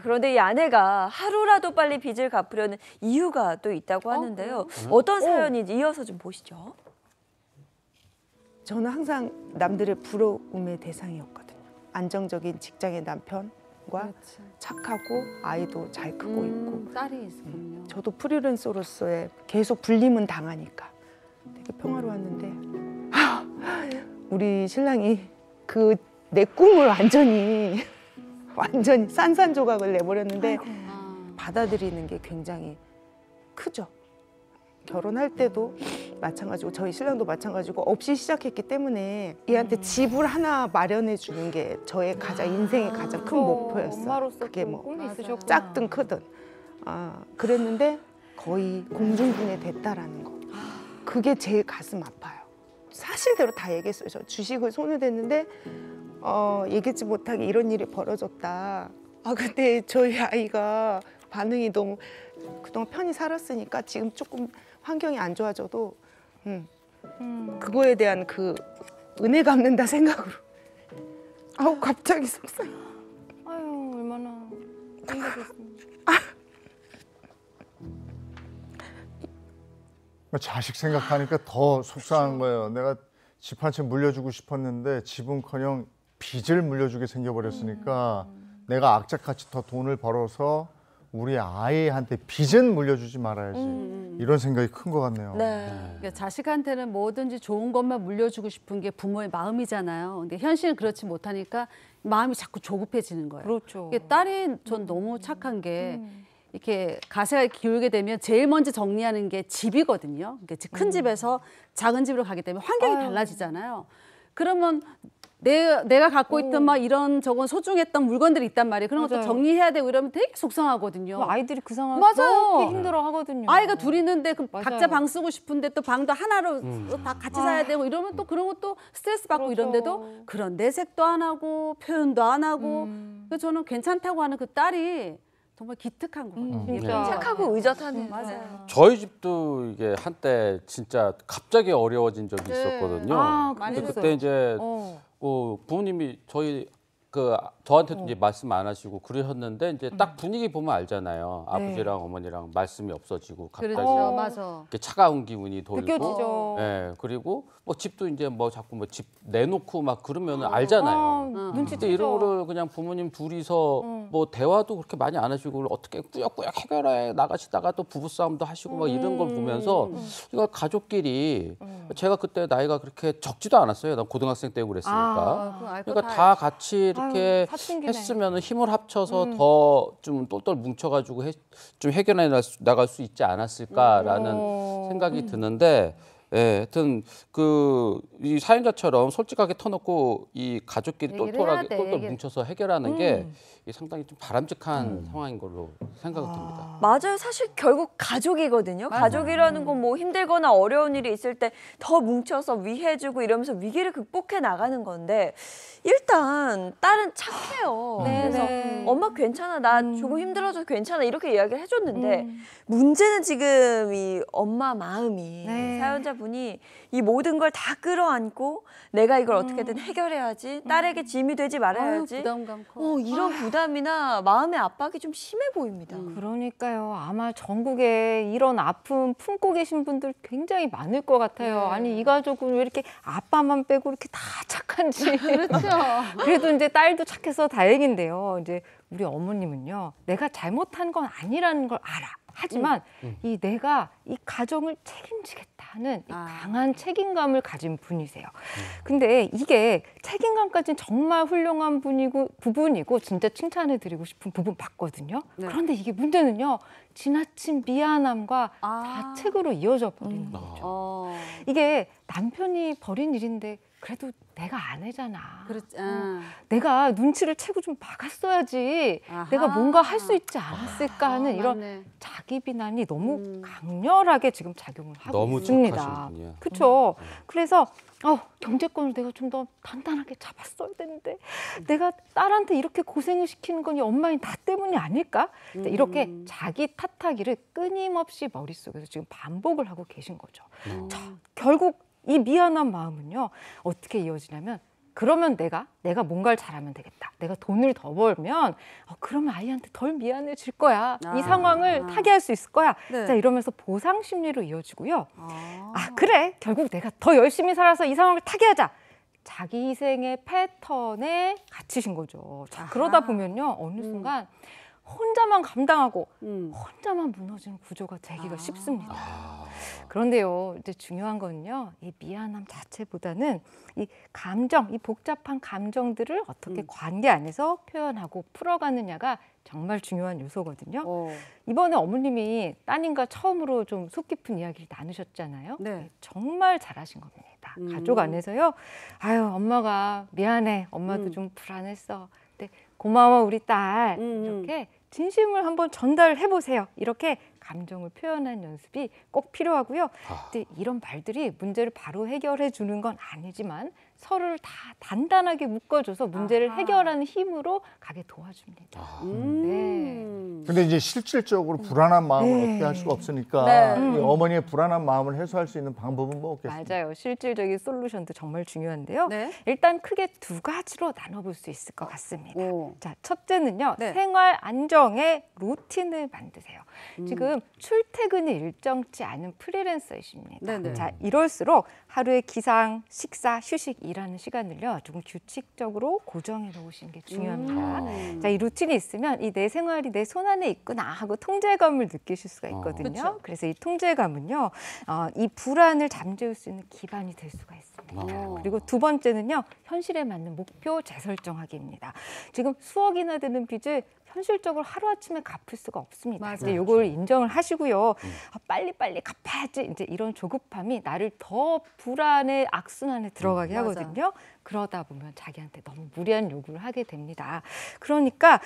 그런데 이 아내가 하루라도 빨리 빚을 갚으려는 이유가 또 있다고 하는데요. 어떤 사연인지 이어서 좀 보시죠. 저는 항상 남들의 부러움의 대상이었거든요. 안정적인 직장의 남편과 착하고 아이도 잘 크고 있고, 딸이 있군요. 저도 프리랜서로서의 계속 불림은 당하니까 되게 평화로웠는데 우리 신랑이 그 내 꿈을 완전히 산산조각을 내버렸는데 받아들이는 게 굉장히 크죠. 결혼할 때도 마찬가지고 저희 신랑도 마찬가지고 없이 시작했기 때문에 얘한테 집을 하나 마련해 주는 게 저의 인생의 가장 큰 목표였어요. 엄마로서 그게 뭐 꿈이 있으셨구나. 작든 크든 그랬는데 거의 공중분해 됐다라는 거. 그게 제일 가슴 아파요. 사실대로 다 얘기했어요. 저 주식을 손을 댔는데 얘기치 못하게 이런 일이 벌어졌다. 근데 저희 아이가 반응이 너무 그동안 편히 살았으니까 지금 조금 환경이 안 좋아져도 그거에 대한 그 은혜 갚는다 생각으로. 아우 갑자기 속상해. 아유 얼마나 힘들겠습니까. 자식 생각하니까 더 속상한 거예요. 내가 집 한 채 물려주고 싶었는데 집은커녕 빚을 물려주게 생겨버렸으니까 내가 악착같이 더 돈을 벌어서 우리 아이한테 빚은 물려주지 말아야지. 이런 생각이 큰 것 같네요. 그러니까 자식한테는 뭐든지 좋은 것만 물려주고 싶은 게 부모의 마음이잖아요. 근데 현실은 그렇지 못하니까 마음이 자꾸 조급해지는 거예요. 그렇죠. 딸이 전 너무 착한 게 이렇게 가세가 기울게 되면 제일 먼저 정리하는 게 집이거든요. 그러니까 큰 집에서 작은 집으로 가기 때문에 환경이 달라지잖아요. 그러면 내가 갖고 있던 막 이런 저건 소중했던 물건들이 있단 말이에요. 그런 것도 정리해야 되고 이러면 되게 속상하거든요. 아이들이 그 상황 맞아요. 그렇게 힘들어 하거든요. 아이가 둘 있는데 그럼 맞아요. 각자 방 쓰고 싶은데 또 방도 하나로 다 같이 사야 되고 이러면 또 그런 것도 스트레스 받고 그렇죠. 이런데도 그런 내색도 안 하고 표현도 안 하고 그래서 저는 괜찮다고 하는 그 딸이 정말 기특한 것 같아요. 진짜 착하고 의젓하네요. 맞아요. 저희 집도 이게 한때 진짜 갑자기 어려워진 적이 있었거든요. 많이 근데 했어요. 그때 이제 어. 부모님이 저한테도 이제 말씀 안 하시고 그러셨는데 이제 딱 분위기 보면 알잖아요. 아버지랑 어머니랑 말씀이 없어지고 갑자기 그렇죠, 맞아. 이렇게 차가운 기운이 돌고, 느껴지죠. 예, 그리고 뭐 집도 이제 뭐 자꾸 뭐 집 내놓고 막 그러면 알잖아요. 눈치 근데 이런 거를 그냥 부모님 둘이서 뭐 대화도 그렇게 많이 안 하시고 어떻게 꾸역꾸역 해결해 나가시다가 또 부부싸움도 하시고 막 이런 걸 보면서 이거 가족끼리 제가 그때 나이가 그렇게 적지도 않았어요. 난 고등학생 때고 그랬으니까. 그러니까 다 같이 이렇게 했으면 힘을 합쳐서 더 좀 똘똘 뭉쳐가지고 좀 해결해 나갈 수 있지 않았을까라는 생각이 드는데 예, 하여튼 이 사연자처럼 솔직하게 터놓고 이 가족끼리 똘똘하게 똘똘 뭉쳐서 해결하는 게 이게 상당히 좀 바람직한 상황인 걸로 생각이 듭니다. 맞아요. 사실 결국 가족이거든요. 가족이라는 건 뭐 힘들거나 어려운 일이 있을 때 더 뭉쳐서 위해주고 이러면서 위기를 극복해 나가는 건데 일단 딸은 착해요. 그래서 엄마 괜찮아. 나 조금 힘들어져도 괜찮아. 이렇게 이야기를 해줬는데 문제는 지금 이 엄마 마음이 사연자분이 이 모든 걸 다 끌어안고 내가 이걸 어떻게든 해결해야지. 딸에게 짐이 되지 말아야지. 부담감 커. 이런 부담이나 마음의 압박이 좀 심해 보입니다. 그러니까요. 아마 전국에 이런 아픔 품고 계신 분들 굉장히 많을 것 같아요. 아니 이 가족은 왜 이렇게 아빠만 빼고 이렇게 다 착한지. 그렇죠. 그래도 이제 딸도 착해서 다행인데요. 이제 우리 어머님은요. 내가 잘못한 건 아니라는 걸 알아. 하지만 내가 이 가정을 책임지겠다는 이 강한 책임감을 가진 분이세요. 근데 이게 책임감까지는 정말 훌륭한 부분이고 진짜 칭찬해드리고 싶은 부분 맞거든요. 그런데 이게 문제는요. 지나친 미안함과 자책으로 이어져 버리는 거죠. 이게 남편이 벌인 일인데 그래도 내가 아내잖아. 내가 눈치를 채고 좀 막았어야지. 내가 뭔가 할 수 있지 않았을까 하는 이런 자기 비난이 너무 강렬하게 지금 작용을 하고 너무 있습니다. 그렇죠. 그래서 경제권을 내가 좀 더 단단하게 잡았어야 되는데 내가 딸한테 이렇게 고생을 시키는 건 이 엄마인 나 때문이 아닐까? 이렇게 자기 탓하기를 끊임없이 머릿속에서 지금 반복을 하고 계신 거죠. 자, 결국 이 미안한 마음은요. 어떻게 이어지냐면 그러면 내가 뭔가를 잘하면 되겠다. 내가 돈을 더 벌면 그러면 아이한테 덜 미안해질 거야. 이 상황을 타개할 수 있을 거야. 자, 이러면서 보상 심리로 이어지고요. 그래. 결국 내가 더 열심히 살아서 이 상황을 타개하자. 자기 희생의 패턴에 갇히신 거죠. 자, 그러다 보면요. 어느 순간 혼자만 감당하고 혼자만 무너지는 구조가 되기가 쉽습니다. 그런데요, 이제 중요한 거는요, 이 미안함 자체보다는 이 감정, 이 복잡한 감정들을 어떻게 관계 안에서 표현하고 풀어가느냐가 정말 중요한 요소거든요. 이번에 어머님이 따님과 처음으로 좀 속 깊은 이야기를 나누셨잖아요. 정말 잘하신 겁니다. 가족 안에서요, 아유, 엄마가 미안해. 엄마도 좀 불안했어. 근데 고마워, 우리 딸. 이렇게 진심을 한번 전달해 보세요. 이렇게 감정을 표현하는 연습이 꼭 필요하고요. 근데 이런 말들이 문제를 바로 해결해 주는 건 아니지만 서로를 다 단단하게 묶어줘서 문제를 해결하는 힘으로 가게 도와줍니다. 네. 근데 이제 실질적으로 불안한 마음을 어떻게 할 수가 없으니까 이 어머니의 불안한 마음을 해소할 수 있는 방법은 뭐 없겠습니까? 맞아요. 실질적인 솔루션도 정말 중요한데요. 네. 일단 크게 두 가지로 나눠볼 수 있을 것 같습니다. 자, 첫째는요. 생활 안정의 루틴을 만드세요. 지금 출퇴근이 일정치 않은 프리랜서이십니다. 자, 이럴수록 하루에 기상, 식사, 휴식, 일하는 시간을요. 조금 규칙적으로 고정해 놓으시는 게 중요합니다. 자, 이 루틴이 있으면 이 내 생활이 내 손안에 있구나 하고 통제감을 느끼실 수가 있거든요. 그래서 이 통제감은요. 이 불안을 잠재울 수 있는 기반이 될 수가 있습니다. 그리고 두 번째는요. 현실에 맞는 목표 재설정하기입니다. 지금 수억이나 되는 빚을 현실적으로 하루아침에 갚을 수가 없습니다. 이제 이걸 인정을 하시고요. 빨리빨리 갚아야지. 이제 이런 조급함이 나를 더 불안의 악순환에 들어가게 하거든요. 그러다 보면 자기한테 너무 무리한 요구를 하게 됩니다. 그러니까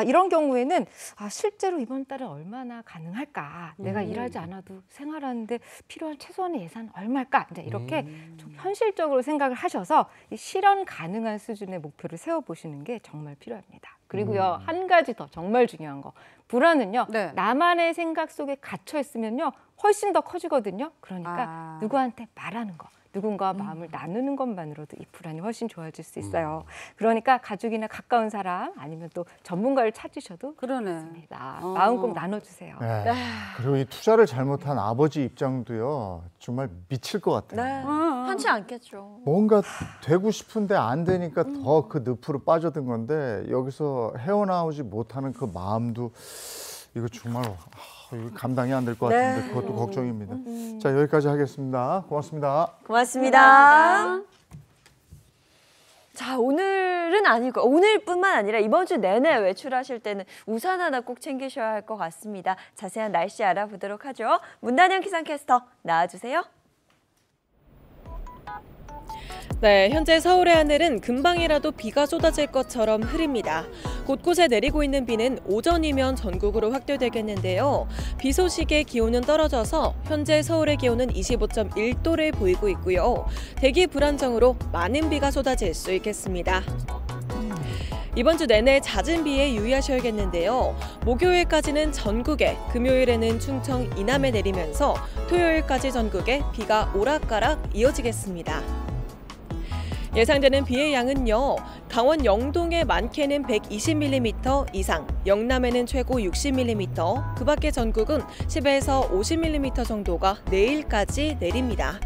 이런 경우에는 실제로 이번 달은 얼마나 가능할까? 내가 일하지 않아도 생활하는데 필요한 최소한의 예산 얼마일까? 이제 이렇게 좀 현실적으로 생각을 하셔서 이 실현 가능한 수준의 목표를 세워보시는 게 정말 필요합니다. 그리고요, 한 가지 더 정말 중요한 거. 불안은요, 나만의 생각 속에 갇혀 있으면요, 훨씬 더 커지거든요. 그러니까 누구한테 말하는 거. 누군가와 마음을 나누는 것만으로도 이 불안이 훨씬 좋아질 수 있어요. 그러니까 가족이나 가까운 사람 아니면 또 전문가를 찾으셔도 좋습니다. 마음 꼭 나눠주세요. 네. 그리고 이 투자를 잘못한 아버지 입장도요. 정말 미칠 것 같아요. 흔치 않겠죠. 뭔가 되고 싶은데 안 되니까 더 그 늪으로 빠져든 건데 여기서 헤어나오지 못하는 그 마음도 이거 정말 이거 감당이 안 될 것 같은데 그것도 걱정입니다. 자, 여기까지 하겠습니다. 고맙습니다. 고맙습니다. 자, 오늘은 아니고 오늘뿐만 아니라 이번 주 내내 외출하실 때는 우산 하나 꼭 챙기셔야 할 것 같습니다. 자세한 날씨 알아보도록 하죠. 문단영 기상캐스터 나와주세요. 네, 현재 서울의 하늘은 금방이라도 비가 쏟아질 것처럼 흐립니다. 곳곳에 내리고 있는 비는 오전이면 전국으로 확대되겠는데요. 비 소식에 기온은 떨어져서 현재 서울의 기온은 25.1도를 보이고 있고요. 대기 불안정으로 많은 비가 쏟아질 수 있겠습니다. 이번 주 내내 잦은 비에 유의하셔야겠는데요. 목요일까지는 전국에, 금요일에는 충청, 이남에 내리면서 토요일까지 전국에 비가 오락가락 이어지겠습니다. 예상되는 비의 양은요. 강원 영동에 많게는 120mm 이상, 영남에는 최고 60mm, 그 밖에 전국은 10에서 50mm 정도가 내일까지 내립니다.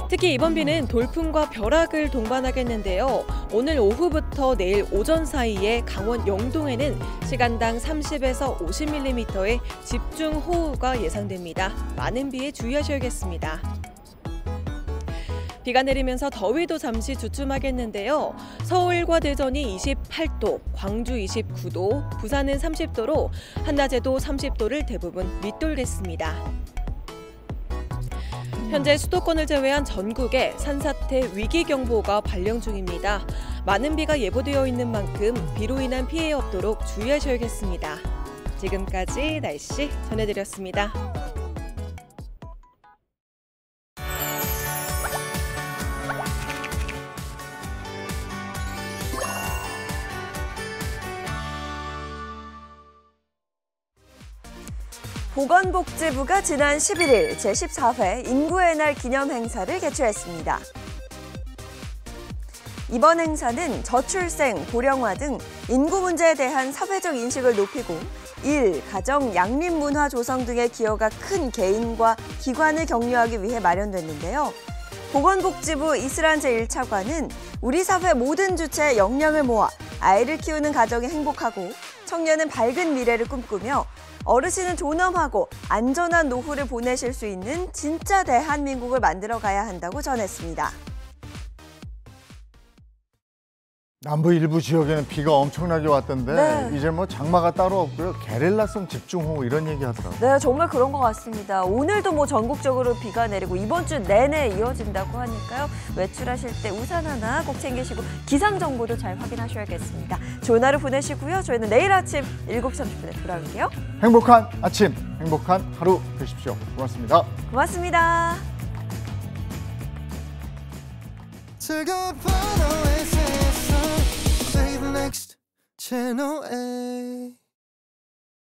특히 이번 비는 돌풍과 벼락을 동반하겠는데요. 오늘 오후부터 내일 오전 사이에 강원 영동에는 시간당 30에서 50mm의 집중호우가 예상됩니다. 많은 비에 주의하셔야겠습니다. 비가 내리면서 더위도 잠시 주춤하겠는데요. 서울과 대전이 28도, 광주 29도, 부산은 30도로 한낮에도 30도를 대부분 밑돌겠습니다. 현재 수도권을 제외한 전국에 산사태 위기경보가 발령 중입니다. 많은 비가 예보되어 있는 만큼 비로 인한 피해 없도록 주의하셔야겠습니다. 지금까지 날씨 전해드렸습니다. 보건복지부가 지난 11일 제14회 인구의 날 기념 행사를 개최했습니다. 이번 행사는 저출생, 고령화 등 인구 문제에 대한 사회적 인식을 높이고 일, 가정, 양립 문화 조성 등의 기여가 큰 개인과 기관을 격려하기 위해 마련됐는데요. 보건복지부 이슬한 제1차관은 우리 사회 모든 주체의 역량을 모아 아이를 키우는 가정이 행복하고 청년은 밝은 미래를 꿈꾸며 어르신은 존엄하고 안전한 노후를 보내실 수 있는 진짜 대한민국을 만들어 가야 한다고 전했습니다. 남부 일부 지역에는 비가 엄청나게 왔던데 이제 뭐 장마가 따로 없고요. 게릴라성 집중호우 이런 얘기 하더라고요. 네, 정말 그런 것 같습니다. 오늘도 뭐 전국적으로 비가 내리고 이번 주 내내 이어진다고 하니까요. 외출하실 때 우산 하나 꼭 챙기시고 기상 정보도 잘 확인하셔야겠습니다. 좋은 하루 보내시고요. 저희는 내일 아침 7시 30분에 돌아올게요. 행복한 아침, 행복한 하루 되십시오. 고맙습니다. 고맙습니다. 즐거운 밤 오아시스에서 Play the next channel A.